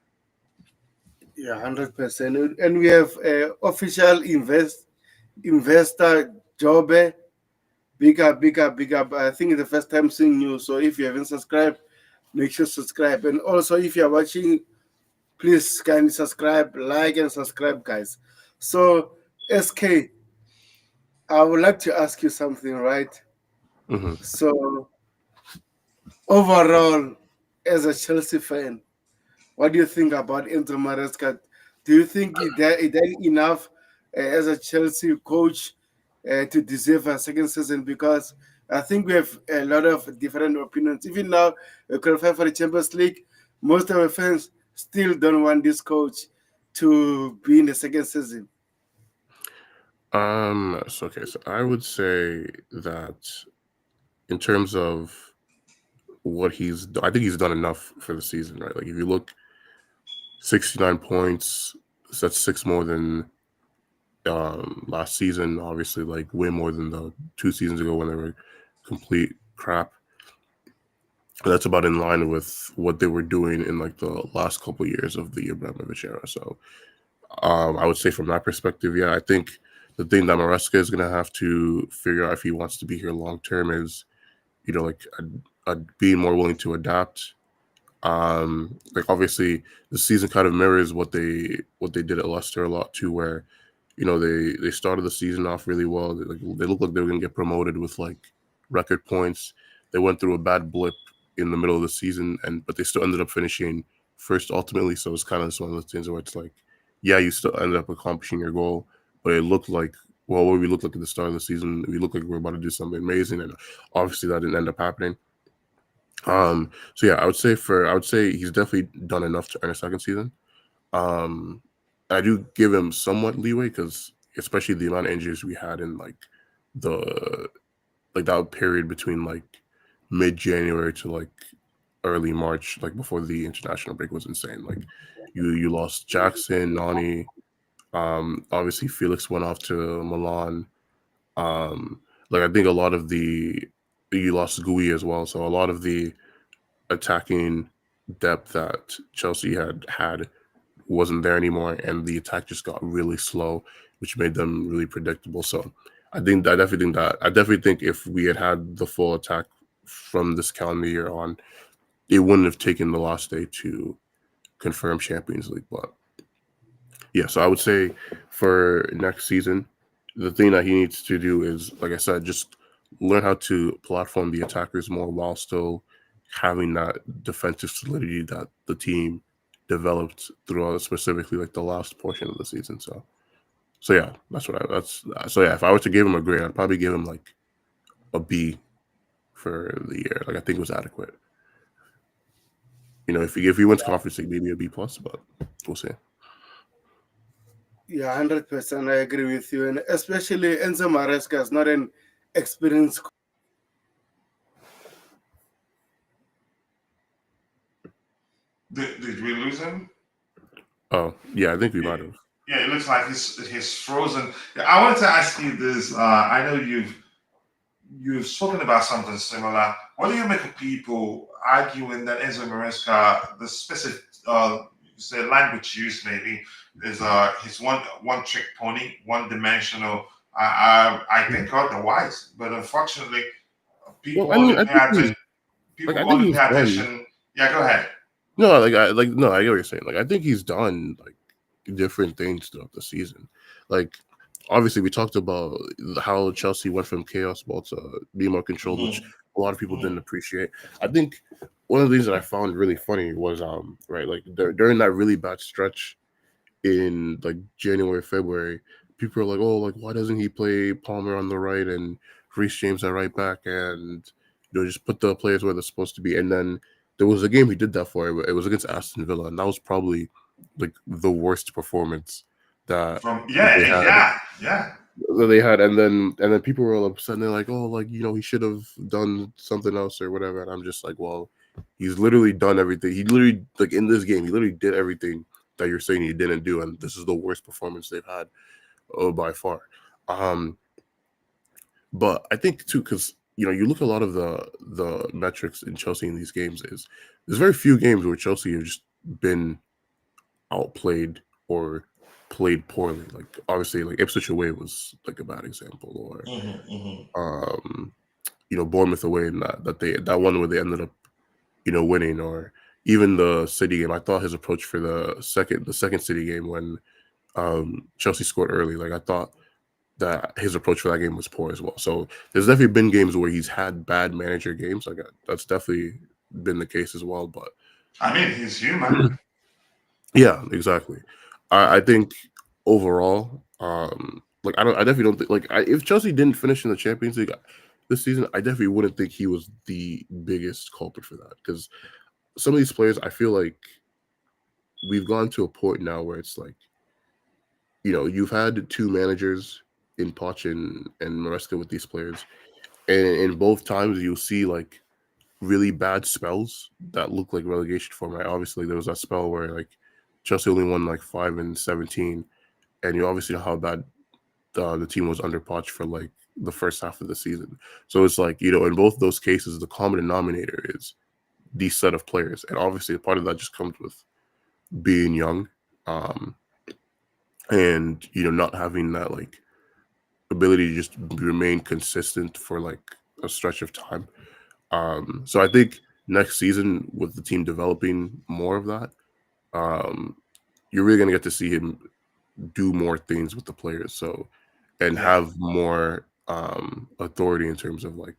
yeah, 100%. And we have official investor Jobe. Big up, big up, big up. I think it's the first time seeing you. So if you haven't subscribed, make sure to subscribe. And also, if you're watching, please kindly subscribe, like, and subscribe, guys. So, SK, I would like to ask you something, right? Hmm. So, overall, as a Chelsea fan, what do you think about Enzo Maresca? Do you think he done enough as a Chelsea coach to deserve a second season? Because I think we have a lot of different opinions. Even now, we qualify for the Champions League. Most of our fans still don't want this coach to be in the second season. So I would say that in terms of what I think he's done enough for the season, right? Like if you look 69 points, so that's six more than last season, obviously like way more than the 2 seasons ago when they were complete crap. That's about in line with what they were doing in like the last couple years of the Abramovich era. So I would say from that perspective, yeah, I think the thing that Maresca is going to have to figure out if he wants to be here long term is, like being more willing to adapt. Like obviously the season kind of mirrors what they did at Leicester a lot too, where they started the season off really well. They looked like they were going to get promoted with like record points. They went through a bad blip in the middle of the season, but they still ended up finishing first ultimately. So it's kind of just one of those things where it's like, yeah, you still ended up accomplishing your goal, but it looked like, well, what we looked like at the start of the season, we looked like we were about to do something amazing, and obviously that didn't end up happening. So yeah, I would say he's definitely done enough to earn a second season. Um, I do give him somewhat leeway because especially the amount of injuries we had in the like that period between like mid January to like early March, like before the international break was insane. Like you lost Jackson, Nani, obviously Felix went off to Milan. Like I think a lot of the you lost Gui as well, so a lot of the attacking depth that Chelsea had wasn't there anymore, and the attack just got really slow, which made them really predictable. So I definitely think if we had the full attack from this calendar year on, it wouldn't have taken the last day to confirm Champions League. But yeah, so I would say for next season, the thing that he needs to do is, like I said, just learn how to platform the attackers more while still having that defensive solidity that the team developed throughout, specifically like the last portion of the season. So yeah, so yeah. If I were to give him a grade, I'd probably give him like a B for the year. Like I think it was adequate. If he wins conference league, maybe a B plus, but we'll see. Yeah, 100%. I agree with you, and especially Enzo Maresca is not an experienced. Did we lose him? Oh yeah, I think we might It, have. yeah, it looks like he's frozen. I wanted to ask you this. I know you've spoken about something similar. What do you make of people arguing that Enzo Maresca, the specific say language used maybe is his one trick pony, one dimensional. I think otherwise, but unfortunately, Well, people I mean, only I pay think attention. like People I think only pay he's done. attention. Yeah, go ahead. No, no, I get what you're saying. Like I think he's done like different things throughout the season. Like obviously we talked about how Chelsea went from chaos ball to be more controlled, which Hmm. a lot of people Hmm. didn't appreciate. I think one of the things that I found really funny was right like during that really bad stretch in like January, February, people are like, oh, like why doesn't he play Palmer on the right and Reece James at right back and just put the players where they're supposed to be. And then there was a game he did that for. It was against Aston Villa, and that was probably like the worst performance that From they had yeah. and then people were all upset and they're like, oh, like he should have done something else or whatever. And I'm just like, well, he's literally done everything. He literally like in this game, he literally did everything that you're saying he didn't do, and this is the worst performance they've had by far. Um, but I think too, because you look at a lot of the metrics in Chelsea in these games is there's very few games where Chelsea have just been outplayed or played poorly. Like obviously, like Ipswich away was like a bad example, or Hmm. Hmm. um, Bournemouth away in that one where they ended up winning, or even the City game. I thought his approach for the second City game when Chelsea scored early, like I thought that his approach for that game was poor as well. So there's definitely been games where he's had bad manager games. Like that's definitely been the case as well. But I mean, he's human. yeah, exactly. I think overall, I definitely don't think if Chelsea didn't finish in the Champions League this season, I definitely wouldn't think he was the biggest culprit for that because some of these players, I feel like we've gone to a point now where it's like, you've had two managers in Poch and Maresca with these players, and in both times you'll see like really bad spells that look like relegation form. Right? Obviously, there was that spell where like Chelsea only won like 5 and 17, and you obviously know how bad the team was under Poch for like the first half of the season. So it's like in both those cases, the common denominator is these set of players, and obviously a part of that just comes with being young, um, and not having that like ability to just remain consistent for like a stretch of time. So I think next season with the team developing more of that, um, you're really gonna get to see him do more things with the players. So and Yeah. have more authority in terms of like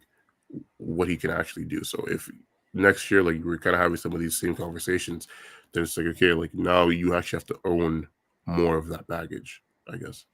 what he can actually do. So if next year like we're kind of having some of these same conversations, then it's like okay, like now you actually have to own more of that baggage, I guess.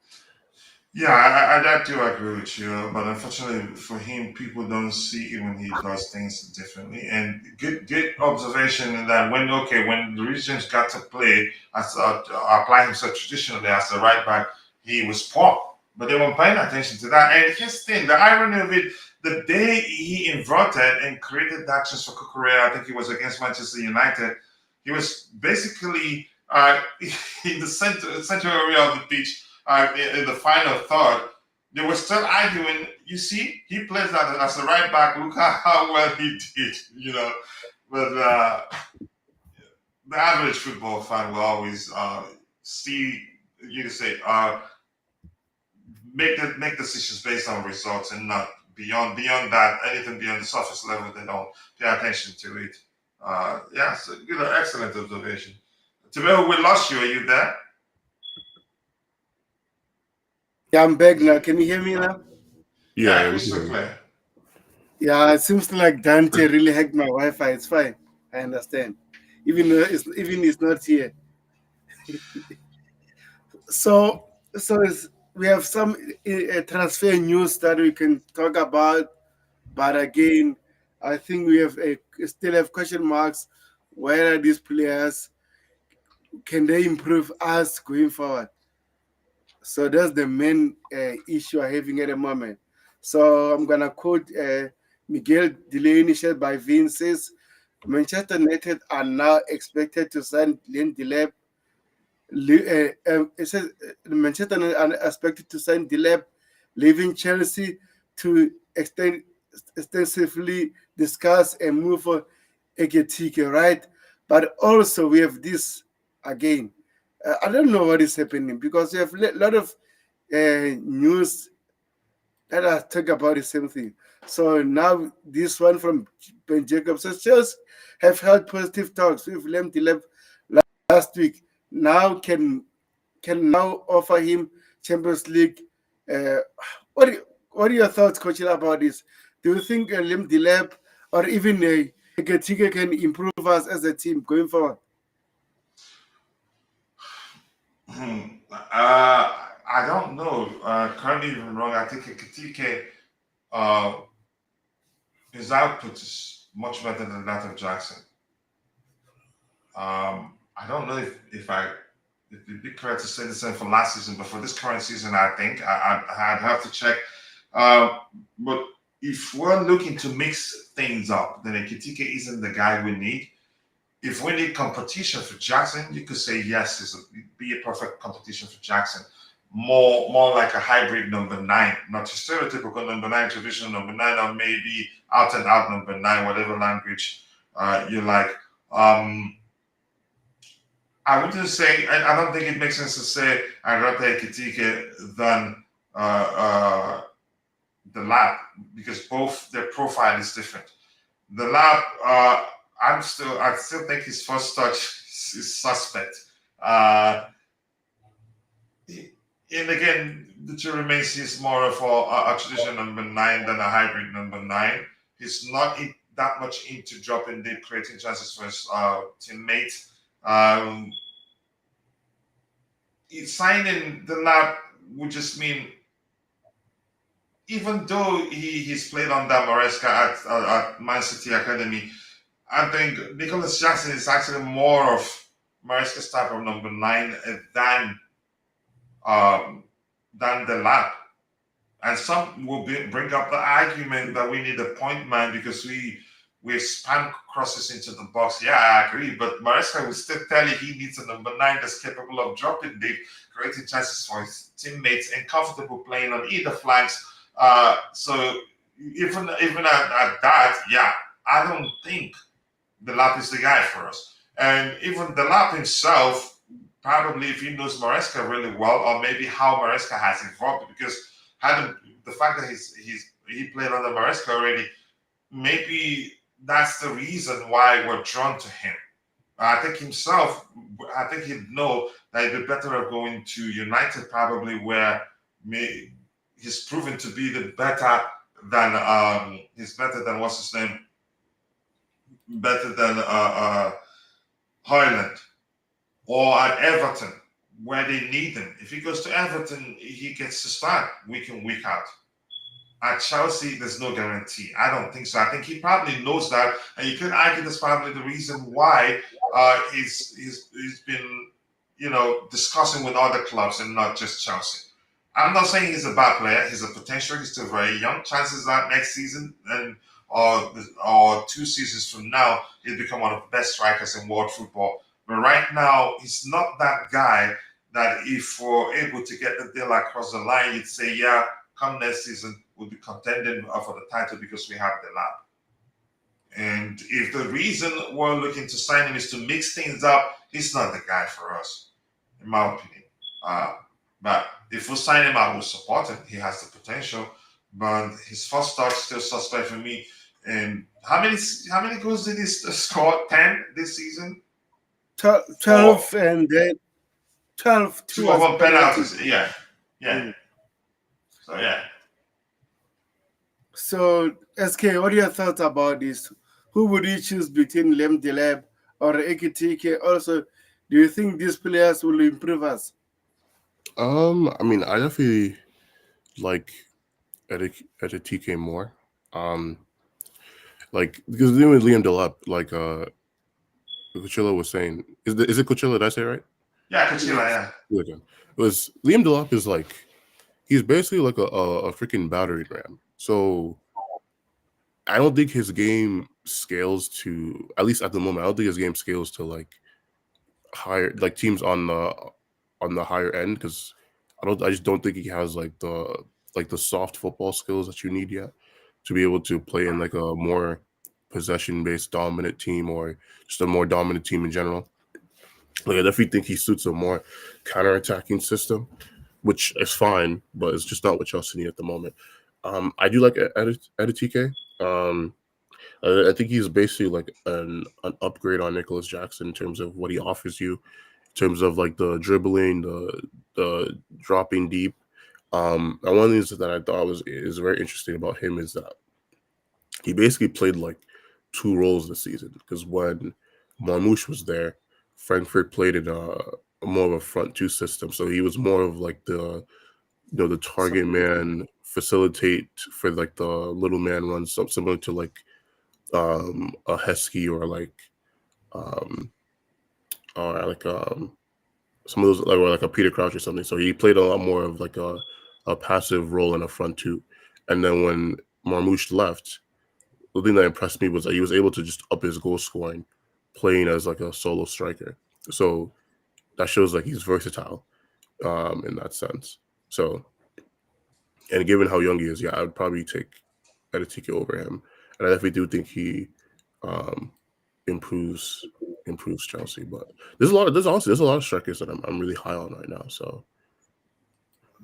Yeah, I do agree with you, but unfortunately for him, people don't see it when he does things differently. And good observation in that when the regions got to play as apply himself traditionally as a right back, he was poor, but they weren't paying attention to that. And here's the thing: the irony of it, the day he inverted and created that chance for Kukurea, I think it was against Manchester United. He was basically in the center area of the pitch in the final third, they were still arguing. You see, he plays that as a right back. Look at how well he did, But the average football fan will always see, you can say, make decisions based on results and not beyond that. Anything beyond the surface level, they don't pay attention to it. Yeah, so excellent observation. Tibel, we lost you. Are you there? Yeah, I'm back now. Can you hear me now? Yeah, Yeah, yeah, we can crystal hear you. clear. Yeah, it seems like Dante really hacked my Wi-Fi. It's fine. I understand. Even it's not here. So we have some transfer news that we can talk about, but again, I think still have question marks. Where are these players? Can they improve us going forward? So that's the main issue I'm having at the moment. So I'm gonna quote Miguel Delaney, shared by Vince, says Manchester United are now expected to sign Glenn Delap. It says Manchester United are expected to sign Delap, leaving Chelsea to extensively discuss and move for Eketike, right? But also we have this again. I don't know what is happening because we have a lot of news that I talk about the same thing. So now this one from Ben Jacobs says just have held positive talks with Lem Dilep last week. Now can now offer him Champions League. Uh, what are your thoughts, Coach, about this? Do you think Lem Dilep or even Ekatike can improve us as a team going forward? I don't know. Currently, even wrong. I think Kitike, uh, his output is much better than that of Jackson. I don't know if it'd be correct to say the same for last season, but for this current season, I think I'd have to check. But if we're looking to mix things up, then Kitike isn't the guy we need. If we need competition for Jackson, you could say yes, be a perfect competition for Jackson. More like a hybrid number nine, not your stereotypical number nine, traditional number nine, or maybe out and out number nine, whatever language you like. Um, I wouldn't say. I don't think it makes sense to say I'd rather Kitike than the lab because both their profile is different. The lab, I still think his first touch is suspect. Uh, and again, the two remains he's more of a traditional number nine than a hybrid number nine. He's not that much into dropping deep, creating chances for his teammates. Um, Signing the lab would just mean, even though he's played under Maresca at Man City Academy, I think Nicholas Jackson is actually more of Maresca's type of number nine um, than the lab. And some will bring up the argument that we need a point man because we spam crosses into the box. Yeah, I agree. But Maresca will still tell you he needs a number nine that's capable of dropping deep, creating chances for his teammates, and comfortable playing on either flanks. So even at that, yeah, I don't think the lap is the guy for us. And even the lap himself, probably if he knows Maresca really well, or maybe how Maresca has evolved, because had the fact that he played under Maresca already, maybe that's the reason why we're drawn to him. I think himself, I think he'd know that it'd be better of going to United, probably where he's proven to be the better than he's better than what's his name, better than Highland, or at Everton where they need him. If he goes to Everton, he gets to start week in, week out. At Chelsea, there's no guarantee. I don't think so. I think he probably knows that, and you could argue that's probably the reason why he's been discussing with other clubs and not just Chelsea. I'm not saying he's a bad player. He's a potential. He's still very young. Chances are next season and or 2 seasons from now, he'll become one of the best strikers in world football. But right now, he's not that guy that if we're able to get the deal across the line, you'd say, yeah, come next season, we'll be contending for the title because we have the lab. And if the reason we're looking to sign him is to mix things up, he's not the guy for us, in my opinion. But if we sign him, I will support him. He has the potential, but his first start still suspect for me. And how many goals did he score? 10 this season. 12 For and then 12 two two of as them penalty. penalties. Yeah, yeah. So yeah. So, SK, what are your thoughts about this? Who would you choose between Lem Deleb or Ekitike? Also, do you think these players will improve us? I mean, I definitely like Edit TK more. Um, like because even with Liam Delap, like Coachella was saying, is it Coachella? Did I say it right? Yeah, Kachila, Yes. yeah. Okay. It was Liam Delap is like he's basically like a freaking battery ram. So I don't think his game scales to, at least at the moment. I don't think his game scales to like higher, like teams on the higher end, because I just don't think he has like the soft football skills that you need yet to be able to play in like a more possession based dominant team, or just a more dominant team in general. Like I definitely think he suits a more counter attacking system, which is fine, but it's just not what Chelsea need at the moment. I do like Editike. I think he's basically like an upgrade on Nicholas Jackson in terms of what he offers you, in terms of like the dribbling, the dropping deep. And one of the things that I thought was is very interesting about him is that he basically played like two roles this season. Because when Marmoush was there, Frankfurt played in a more of a front two system, so he was more of like the target So, man, facilitate for like the little man runs, similar to like a Heskey um or like some of those like or like a Peter Crouch or something. So he played a lot more of like a passive role in a front two. And then when Marmoush left, the thing that impressed me was that he was able to just up his goal scoring, playing as like a solo striker. So that shows like he's versatile in that sense. So, and given how young he is, yeah, I would probably take Editike over him, and I definitely do think he um, improves improves Chelsea. But there's a lot of strikers that I'm really high on right now. So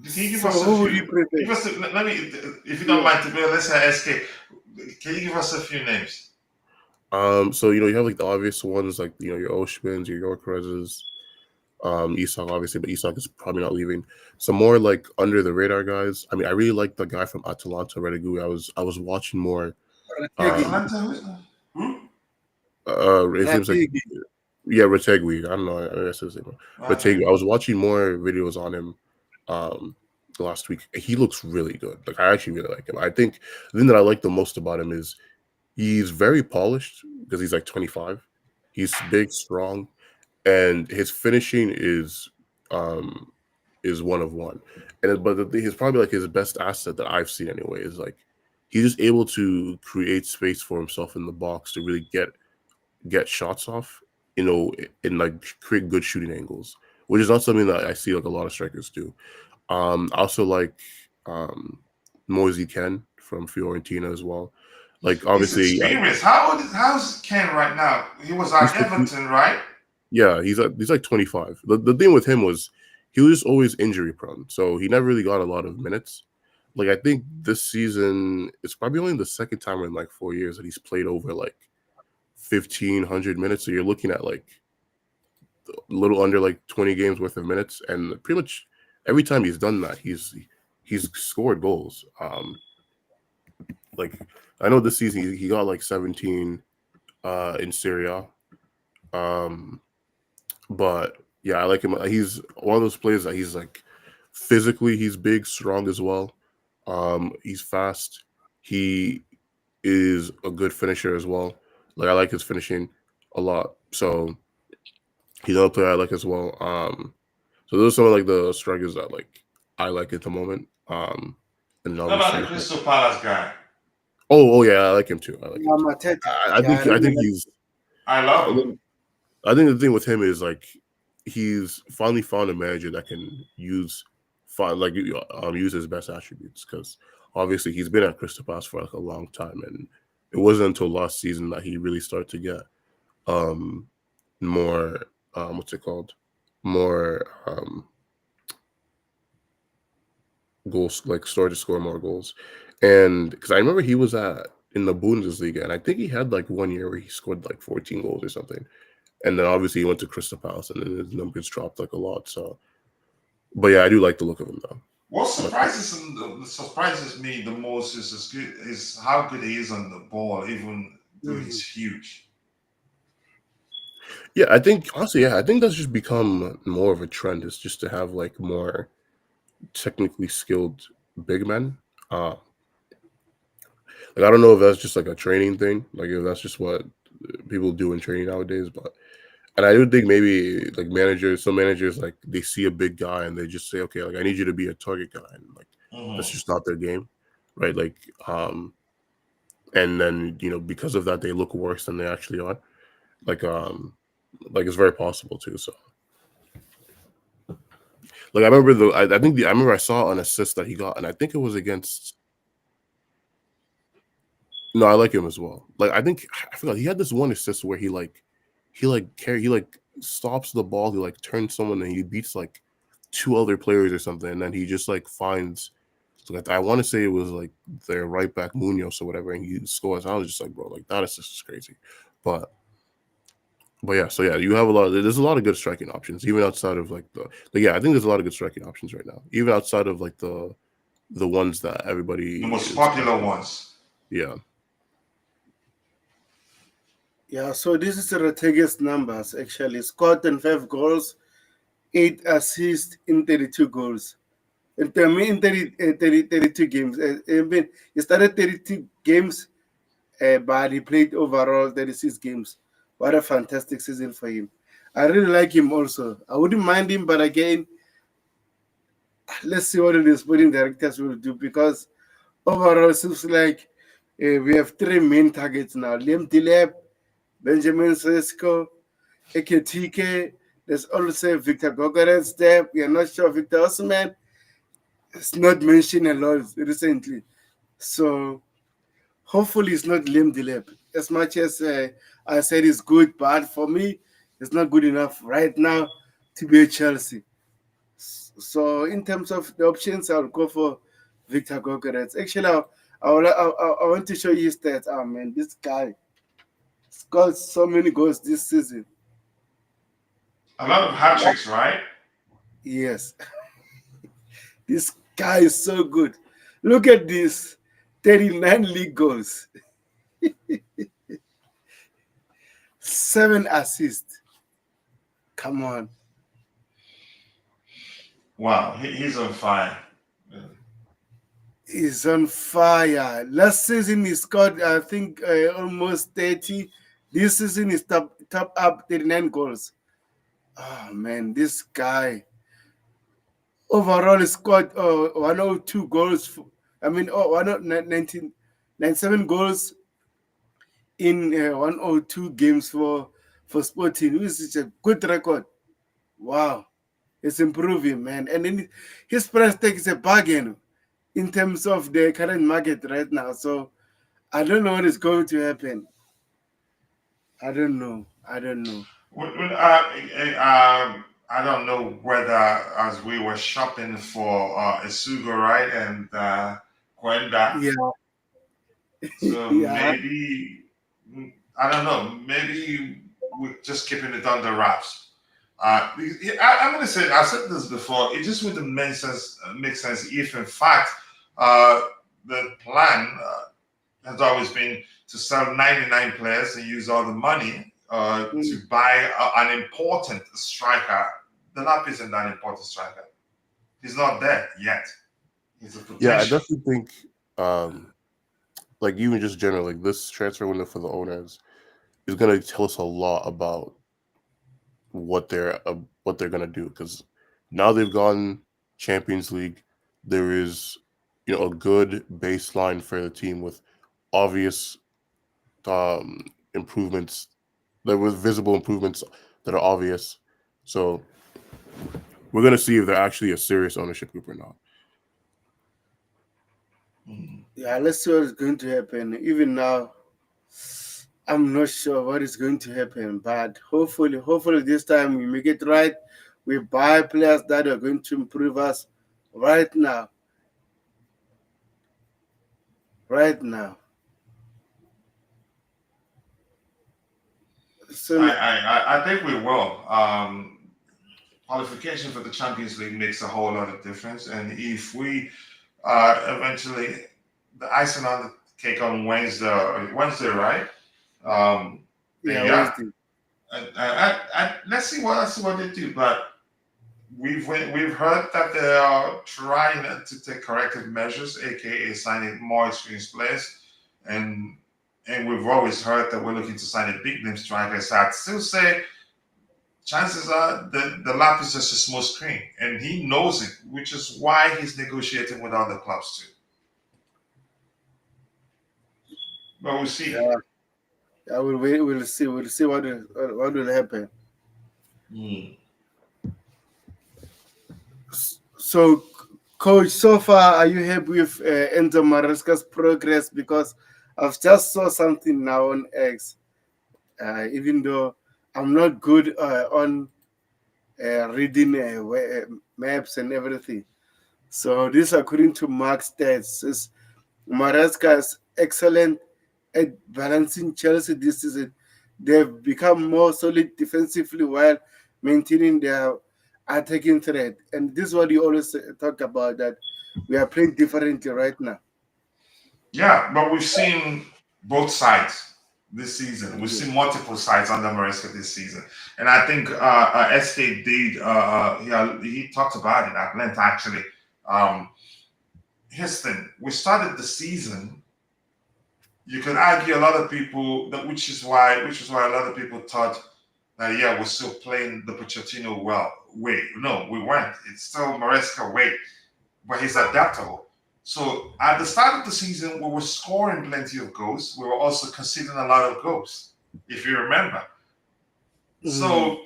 Can you give so us a who would few? you prefer? Give us. Let me, if you don't Yeah. mind, to be let's say SK. Can you give us a few names? so you have like the obvious ones like your Oshmans, your Yorkereses, Isak obviously, but Isak is probably not leaving. Some more like under the radar guys. I mean, I really like the guy from Atalanta, Redigui. I was watching more. Rategi. Um, Atlanta. Who? his name's like Rategi. yeah, Retegui. I don't know. I guess his name. Okay. Retegui. I was watching more videos on him um last week. He looks really good. Like I actually really like him. I think the thing that I like the most about him is he's very polished because he's like 25. He's big, strong, and his finishing um is one of one. But the thing is probably like his best asset that I've seen anyway is like he's just able to create space for himself in the box to really get shots off, and like create good shooting angles, which is not something that I see like a lot of strikers do. I also like Moise Ken from Fiorentina as well. Like He's obviously, experienced. How's Ken right now? He was he's at Everton, right? yeah, he's like 25. The thing with him was he was just always injury prone, so he never really got a lot of minutes. Like I think this season it's probably only the second time in like 4 years that he's played over like 1,500 minutes. So you're looking at like a little under like 20 games worth of minutes, and pretty much every time he's done that, he's scored goals. Like I know this season he got like 17 in Serie A. Um, but yeah, I like him. He's one of those players that he's like physically he's big, strong as well. He's fast. He is a good finisher as well. Like I like his finishing a lot. So he's another player I like as well. So those are some of like the strikers that like I like at the moment. And What about obviously, the Crystal Palace guy? oh yeah, I like him too. I like him Yeah, too. Mateta. I Yeah, I think I really think like. he's. I love I him. think, I think the thing with him is like he's finally found a manager that can use his best attributes, because obviously he's been at Crystal Palace for like a long time, and it wasn't until last season that he really started to get um more what's it called, more goals, like started to score more goals. And because I remember he was at in the Bundesliga, and I think he had like 1 year where he scored like 14 goals or something. And then obviously he went to Crystal Palace, and then his numbers dropped like a lot. So, but yeah, I do like the look of him though. What But surprises me the most is how good he is on the ball, even though Mm. he's huge. yeah, I think honestly, yeah, I think that's just become more of a trend. Is just to have like more technically skilled big men. Like I don't know if that's just like a training thing, like if that's just what people do in training nowadays, but and I do think maybe like some managers like they see a big guy and they just say, okay, like I need you to be a target guy, and like that's Hmm. just not their game, right? Um, and then because of that they look worse than they actually are. Like like it's very possible too. So like I remember I think I remember I saw an assist that he got, and I think it was against. No, I like him as well. Like I forgot he had this one assist where he like stops the ball, he like turns someone and he beats like two other players or something, and then he just like finds. So like, I want to say it was like their right back Munoz or whatever, and he scores. I was just like, bro, like that assist is crazy, but yeah. So yeah, you have a lot. There's a lot of good striking options, even outside of like yeah. I think there's a lot of good striking options right now, even outside of like the ones that The everybody most is popular talking about. ones. Yeah. Yeah, so this is Retege's numbers actually. Scored 5 goals, 8 assists in 32 goals. I mean, in 32 games. I mean, he started 32 games, but he played overall 36 games. What a fantastic season for him. I really like him also. I wouldn't mind him, but again, let's see what the sporting directors will do because overall, it seems like we have 3 main targets now: Liam Dilep, Benjamin Sesko, Eketike. There's also Victor Gogoretz there. We are not sure Victor Osman. It's not mentioned a lot recently. So hopefully it's not Liam Dilep. As much as I said it's good, but for me, it's not good enough right now to be a Chelsea. So in terms of the options, I'll go for Victor Gogoretz. Actually, I want to show you stats. Oh man, this guy scored so many goals this season. A lot of hat tricks, right? Yes, this guy is so good. Look at this, 39 league goals, 7 assists. Come on, Wow, he's on fire. he's on fire. Last season he scored, I think, almost 30. This season is top up 39 goals. Oh man, this guy overall he scored 102 goals. I mean, 97 goals in 102 games for Sporting, which is a good record. Wow, it's improving, man. And then his price tag is a bargain in terms of the current market right now. So I don't know what is going to happen. I don't know. I don't know. I don't know whether as we were shopping for Isugo, right, and Gwenda. Yeah, So yeah. maybe I don't know. Maybe we're just keeping it under wraps. I'm gonna say I said this before. It just wouldn't make sense if, in fact, uh, the plan has always been to sell 99 players and use all the money to Mm. buy an important striker. The Lap isn't that important striker. He's not there yet. He's a Yeah, I potential. definitely think um like even just generally like this transfer window for the owners is going to tell us a lot about what they're going to do because now they've gone Champions League. There is a good baseline for the team with obvious improvements. There was visible improvements that are obvious. So we're going to see if they're actually a serious ownership group or not. Mhm. Yeah, let's see what's going to happen. Even now, I'm not sure what is going to happen, but hopefully this time we make it right. We buy players that are going to improve us right now. Right now. So I think we will. qualification for the Champions League makes a whole lot of difference. And if we eventually, the icing on the cake on Wednesday, right? Um, then Yeah, yeah, Wednesday. let's see what they do. But we've heard that they are trying to take corrective measures, aka signing more experienced players, and we've always heard that we're looking to sign a big name striker. So I'd still say chances are the lap is just a small screen, and he knows it, which is why he's negotiating with other clubs too. But we'll see. Yeah, I will wait. We'll see. We'll see what will happen. Hmm. So, coach, so far, are you happy with Enzo Maresca's progress? Because I've just saw something now on X. Even though I'm not good on reading maps and everything. So this, according to Mark stats, says Maresca is excellent at balancing Chelsea this season. They've become more solid defensively while maintaining their attacking threat. And this is what you always talk about, that we are playing differently right now. Yeah, but we've seen both sides this season. We've Yeah. seen multiple sides under Maresca this season, and I think SK did. He talked about it at length actually. Um, Here's the thing: we started the season. You could argue a lot of people that, which is why a lot of people thought that yeah, we're still playing the Pochettino well way. No, we weren't. It's still Maresca way, but he's adaptable. So at the start of the season, we were scoring plenty of goals. We were also conceding a lot of goals, if you remember. Mm. So,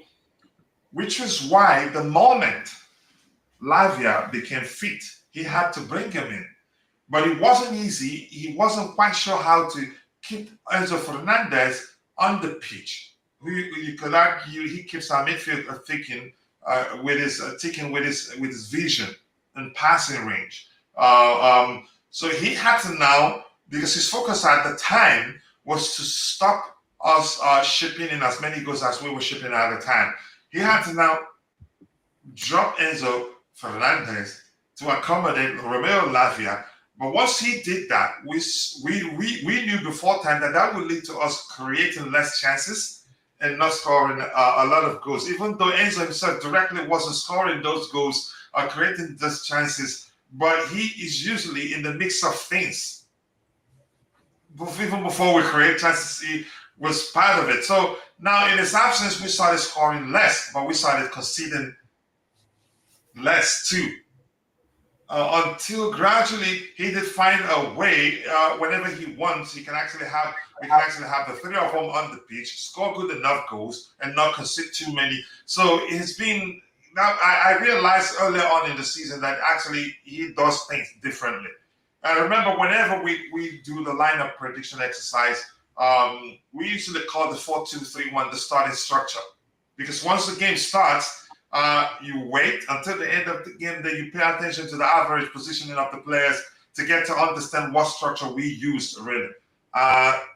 which was why the moment Lavia became fit, he had to bring him in. But it wasn't easy. He wasn't quite sure how to keep Enzo Fernandez on the pitch. You could argue he keeps our midfield thinking with his vision and passing range. So he had to now, because his focus at the time was to stop us shipping in as many goals as we were shipping at the time. He had to now drop Enzo Fernandez to accommodate Romeo Lavia. But once he did that, we knew before time that that would lead to us creating less chances and not scoring a lot of goals. Even though Enzo himself directly wasn't scoring those goals or creating those chances, but he is usually in the mix of things. Even before we create chances, he was part of it. So now in his absence, we started scoring less, but we started conceding less too. Until gradually he did find a way. Whenever he wants, we can actually have the three of them on the pitch, score good enough goals, and not concede too many. So it's been now. I realized earlier on in the season that actually he does things differently. I remember whenever we do the lineup prediction exercise, we usually call the 4-2-3-1 the starting structure, because once the game starts, you wait until the end of the game, then you pay attention to the average positioning of the players to get to understand what structure we used, really.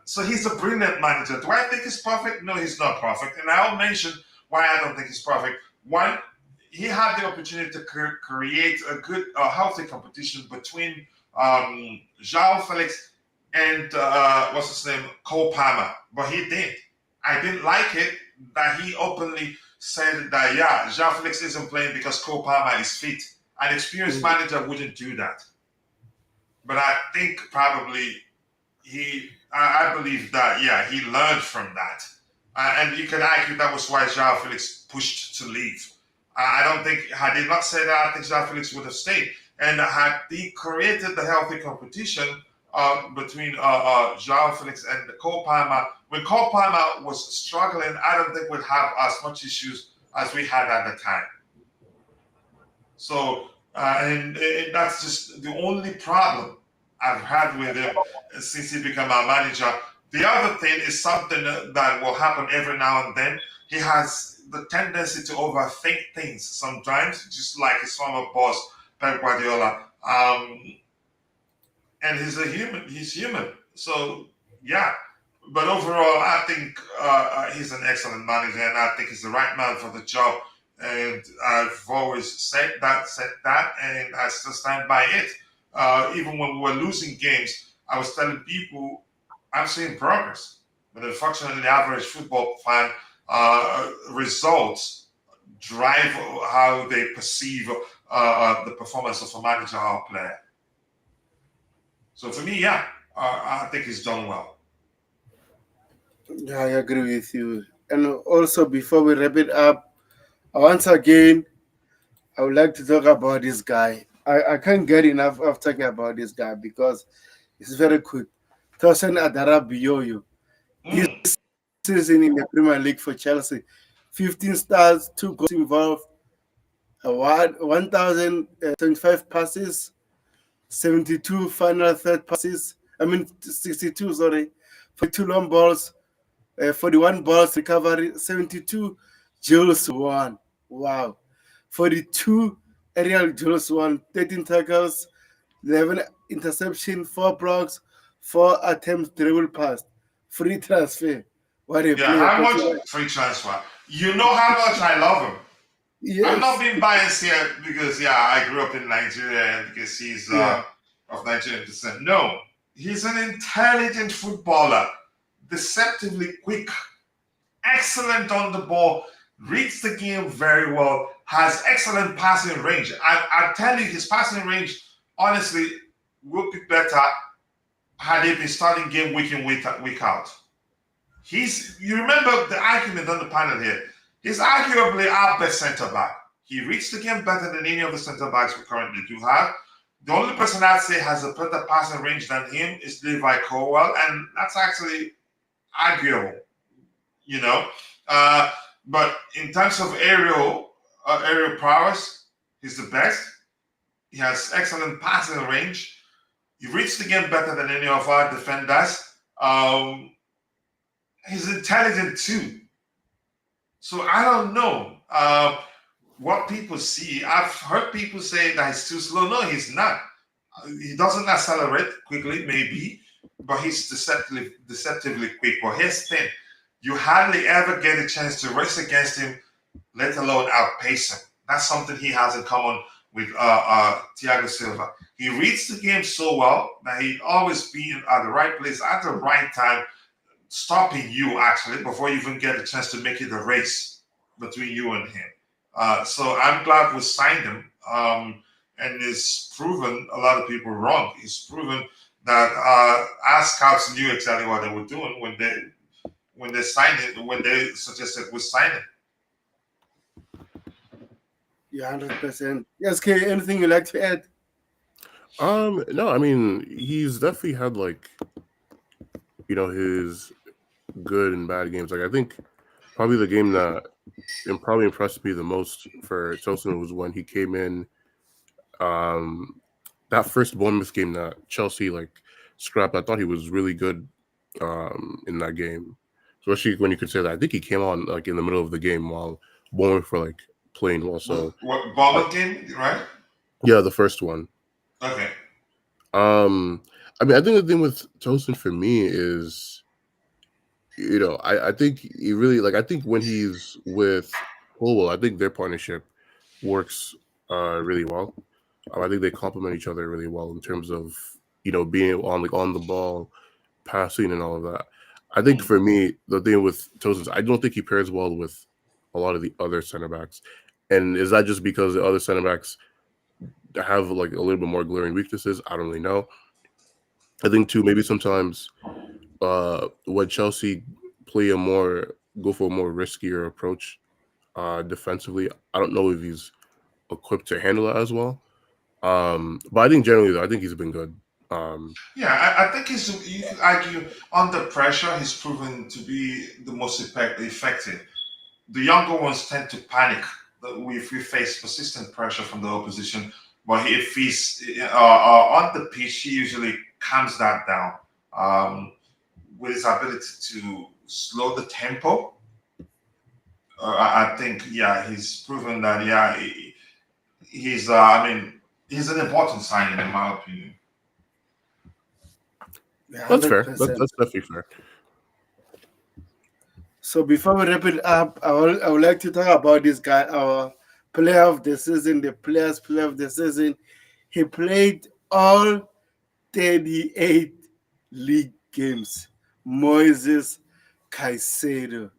So he's a brilliant manager. Do I think he's perfect? No, he's not perfect. And I'll mention why I don't think he's perfect. One, he had the opportunity to create a good, healthy competition between João Felix and what's his name, Cole Palmer, but he did. I didn't like it that he openly said that yeah, João Felix isn't playing because Cole Palmer is fit. An experienced manager wouldn't do that. But I think probably I believe that yeah, he learned from that, and you can argue that was why João Felix pushed to leave. I don't think had he not said that, I think João Felix would have stayed. And had he created the healthy competition between João Felix and Cole Palmer, when Cole Palmer was struggling, I don't think we'd have as much issues as we had at the time. So, and that's just the only problem I've had with him since he became our manager. The other thing is something that will happen every now and then. He has the tendency to overthink things sometimes, just like his former boss, Pep Guardiola. And he's a human. He's human. So, yeah. But overall, I think he's an excellent manager, and I think he's the right man for the job. and I've always said that, and I still stand by it. Even when we were losing games, I was telling people I'm seeing progress. But unfortunately, the average football fan, results drive how they perceive the performance of a manager or player. So for me, yeah, I think he's done well. Yeah, I agree with you. And also, before we wrap it up, once again, I would like to talk about this guy. I can't get enough of talking about this guy because it's very quick. Tosin Adarabiyoyo. This Mm. season in the Premier League for Chelsea, 15 stars, 2 goals involved, 1,025 passes, 72 final third passes. I mean, 62, sorry, 42 long balls, 41 balls recovery, 72 duels won. Wow. 42 aerial duels won, 13 tackles, 11 interception, 4 blocks, 4 attempts dribble past. Free transfer. What a Yeah, player. how much Consider, free transfer? You know how much I love him. I'm not yes. being biased here because yeah, I grew up in Nigeria and because he's Yeah. of Nigerian descent. No, he's an intelligent footballer, deceptively quick, excellent on the ball, reads the game very well, has excellent passing range. I tell you, his passing range, honestly, would be better had he been starting game week in week out. You remember the argument on the panel here. He's arguably our best centre back. He reached the game better than any of the centre backs we currently do have. The only person I'd say has a better passing range than him is Levi Colwell, and that's actually arguable, you know. Uh, but in terms of aerial prowess, he's the best. He has excellent passing range. He reached the game better than any of our defenders. Um, he's intelligent too. So I don't know what people see. I've heard people say that he's too slow. No, he's not. He doesn't accelerate quickly, maybe, but he's deceptively quick. But here's the thing: you hardly ever get a chance to race against him, let alone outpace him. That's something he has in common with Thiago Silva. He reads the game so well that he always be at the right place at the right time, stopping you actually before you even get a chance to make it a race between you and him. So I'm glad we signed him, and it's proven a lot of people wrong. It's proven that our scouts knew exactly what they were doing when they signed it, when they suggested we sign it. Yeah, 100%. Yes, K, anything you like to add? No, I mean he's definitely had like his good and bad games. Like I think probably the game that probably impressed me the most for Tosin was when he came in. Um, that first Bournemouth game that Chelsea like scrapped. I thought he was really good in that game, especially when you consider that I think he came on like in the middle of the game while Bournemouth were like playing well. So What uh, Bournemouth game, right? yeah, the first one. Okay. Um, I mean, I think the thing with Tosin for me is, I think he really like. I think when he's with Colwell, I think their partnership works really well. I think they complement each other really well in terms of being on the ball, passing, and all of that. I think Mm. for me, the thing with Tosin, I don't think he pairs well with a lot of the other center backs. And is that just because the other center backs have like a little bit more glaring weaknesses? I don't really know. I think too maybe sometimes when Chelsea play go for a more riskier approach defensively, I don't know if he's equipped to handle that as well. But I think generally though, I think he's been good. Um, Yeah, I think you could argue under pressure, he's proven to be the most effective. The younger ones tend to panic if we face persistent pressure from the opposition. But if he's on the pitch, he usually calms that down um, with his ability to slow the tempo. I think, yeah, he's proven that, yeah, I mean, he's an important signing in my opinion. Yeah, that's fair. 100%. That's definitely fair. So before we wrap it up, I would like to talk about this guy, our player of the season, the players player of the season. He played all 38 league games. Moises Caicedo.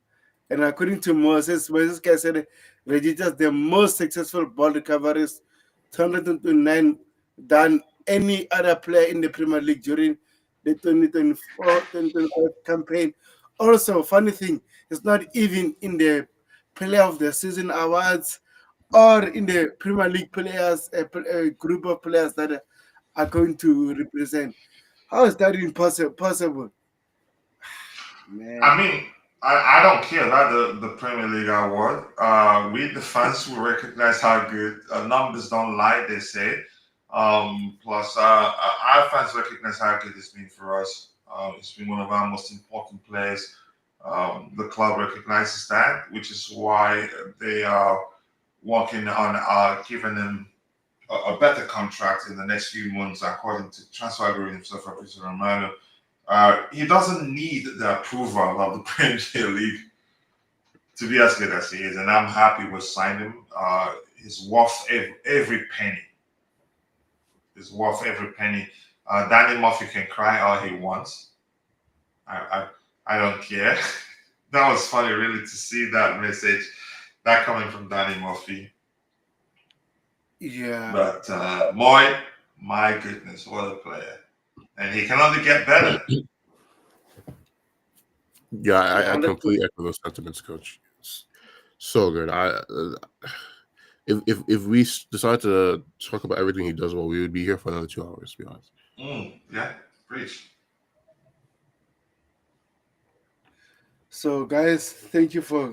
And according to Moses Caicedo registers the most successful ball recoveries, 229 than any other player in the Premier League during the 2024-2025 campaign. Also, funny thing, it's not even in the Player of the Season awards or in the Premier League players, a group of players that are going to represent. How is that impossible? I Man. mean, I don't care about the Premier League award. We the fans will recognize how good numbers don't lie, they say. Plus, our fans recognize how good it's been for us. It's been one of our most important players. The club recognizes that, which is why they are working on giving him a better contract in the next few months, according to transfer algorithm himself, Fabrizio Romano. He doesn't need the approval of the Premier League to be as good as he is, and I'm happy we signed him. He's worth every penny. He's worth every penny. Danny Murphy can cry all he wants. I I don't care. That was funny, really, to see that message that coming from Danny Murphy. Yeah. But Moy, my goodness, what a player! And he can only get better. Yeah, Yeah, I 100%. completely echo those sentiments, Coach. It's so good. If we decide to talk about everything he does well, we would be here for another 2 hours. To be honest. Yeah, preach. So, guys, thank you for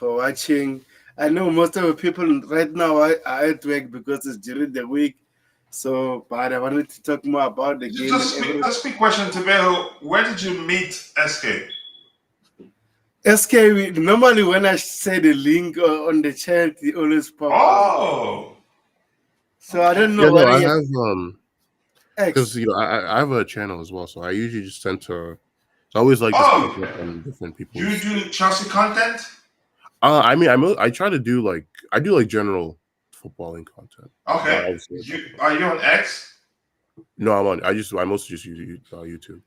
watching. I know most of the people right now are at work because it's during the week. So, but I wanted to talk more about the game and everything. Just a quick question to Beho. Where did you meet SK? SK, normally when I say the link on the chat, it always pop up. Oh, So I okay. don't Yeah, know no, whether I you have have because X. I have a channel as well, so I usually just tend to. So I always like just Oh, picking up on different you people's. do Chelsea content? I mean, I try to do I do like general footballing content, but Okay. obviously I talk about. Are you on X? No, I'm on. I mostly just use YouTube.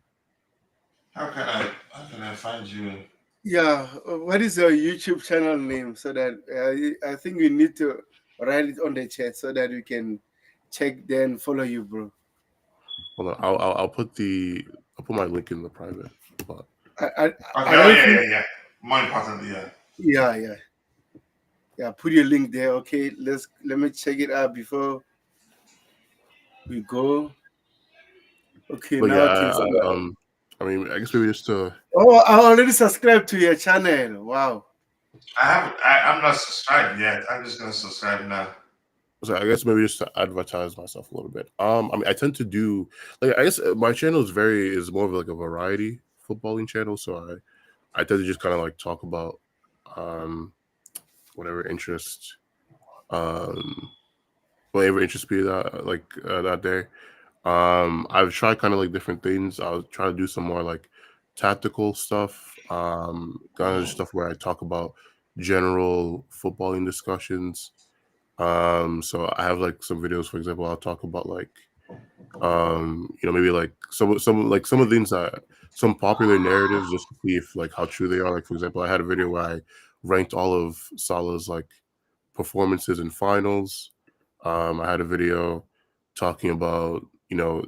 How can I find you? Yeah, what is your YouTube channel name so that I think we need to write it on the chat so that we can check then follow you, bro. Hold on, I'll put my link in the private. But I I, Okay. I Oh don't yeah, think. yeah, yeah. More importantly, yeah. Yeah. Put your link there. Okay, let me check it out before we go. Okay, but yeah, now things are. I mean, I guess maybe just to. Oh, I already subscribed to your channel. Wow. I'm not subscribed yet. I'm just gonna subscribe now. So I guess maybe just to advertise myself a little bit. I mean, I tend to do I guess my channel is more of like a variety footballing channel. So I tend to just kind of like talk about um whatever interest um whatever interest me that day. I've tried kind of like different things. I'll try to do some more like tactical stuff. Kind of stuff where I talk about general footballing discussions. So I have like some videos, for example, I'll talk about maybe like some of the things that some popular narratives just to see if like how true they are. Like for example, I had a video where I ranked all of Salah's like performances in finals. I had a video talking about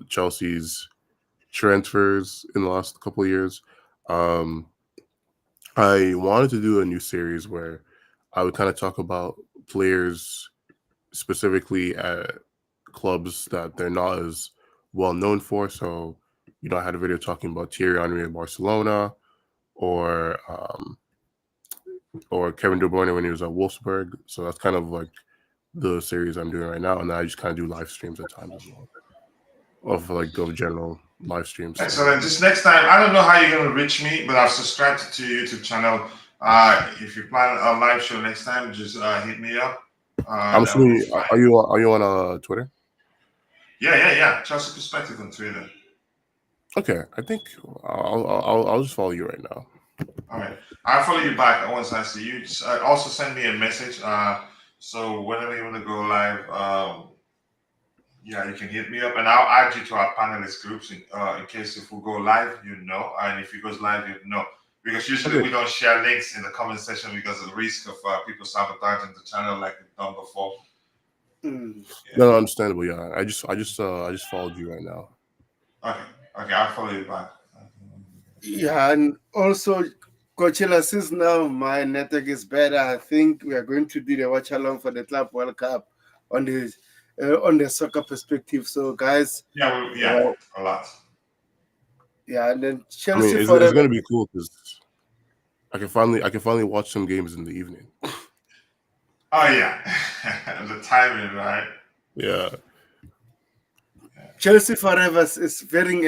Chelsea's transfers in the last couple of years. Um, I wanted to do a new series where I would kind of talk about players specifically at clubs that they're not as well known for. So, I had a video talking about Thierry Henry at Barcelona, or or Kevin De Bruyne when he was at Wolfsburg. So that's kind of like the series I'm doing right now, and I just kind of do live streams at times as well of general live streams. So Excellent. Just next time, I don't know how you're gonna reach me, but I've subscribed to your YouTube channel. If you plan a live show next time, just hit me up. I'm That would be assuming fine. are you on Twitter? Yeah. Chelsea Perspective on Twitter. Okay, I think I'll just follow you right now. All right. I'll follow you back once I see you. Just, also send me a message. So whenever you want to go live, yeah, you can hit me up, and I'll add you to our panelist groups in case if we go live, you know, and if it goes live, you know. Because usually Okay. we don't share links in the comment section because of the risk of people sabotaging the channel like we've done before. Mm. Yeah. No, understandable. Yeah, I just followed you right now. Okay. Okay. I'll follow you back. Yeah, and also, Coachella, since now my network is better, I think we are going to do the watch along for the Club World Cup on the soccer perspective. So, guys, Yeah. Yeah. uh, A lot. yeah, and then I mean, Chelsea it's forever. gonna be cool because I can finally watch some games in the evening. Oh yeah. The timing, right? Yeah. Chelsea forever is very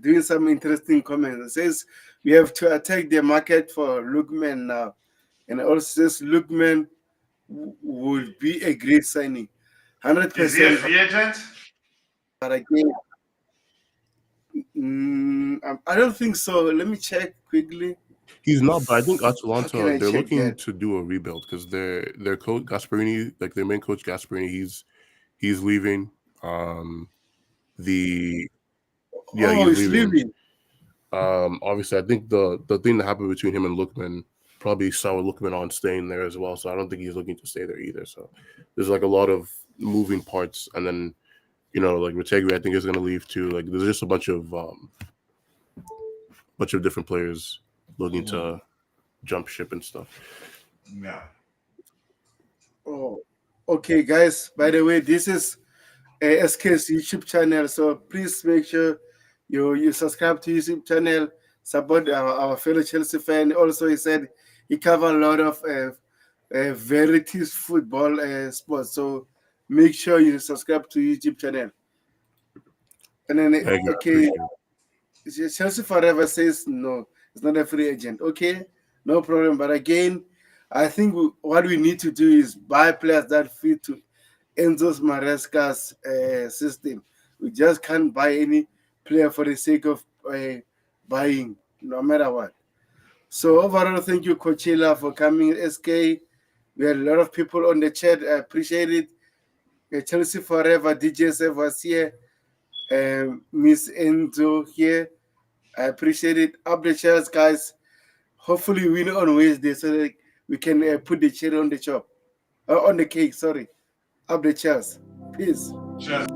doing some interesting comments. It says we have to attack the market for Lookman now, and also says Lookman would be a great signing, hundred Is he a percent. free agent? But again, I don't think so. Let me check quickly. He's not, but I think How can Atalanta I they're check looking that? to do a rebuild because their coach Gasperini, like their main coach Gasperini, he's leaving. The Yeah, Oh, he's he's leaving. leaving. Obviously, I think the thing that happened between him and Lookman probably saw Lookman on staying there as well. So I don't think he's looking to stay there either. So there's like a lot of moving parts, and then like Retegui, I think is going to leave too. Like there's just a bunch of different players looking to jump ship and stuff. Yeah. Oh, okay, guys. By the way, this is SK's YouTube channel, so please make sure you subscribe to YouTube channel, support our fellow Chelsea fan. Also, he said he cover a lot of varieties football sports, so make sure you subscribe to YouTube channel. And then Thank you, I okay, appreciate it. Chelsea forever says no, it's not a free agent. Okay, no problem. But again, I think what we need to do is buy players that fit to Enzo's Maresca's system. We just can't buy any player for the sake of buying, no matter what. So overall, thank you, Coachella, for coming. SK, we had a lot of people on the chat. I appreciate it. Chelsea forever. DJSF was here. Miss Enzo here. I appreciate it. Up the chairs, guys. Hopefully, win on Wednesday so that we can put the cherry on the chop, on the cake. Sorry. Up the chairs. Peace. Cheers.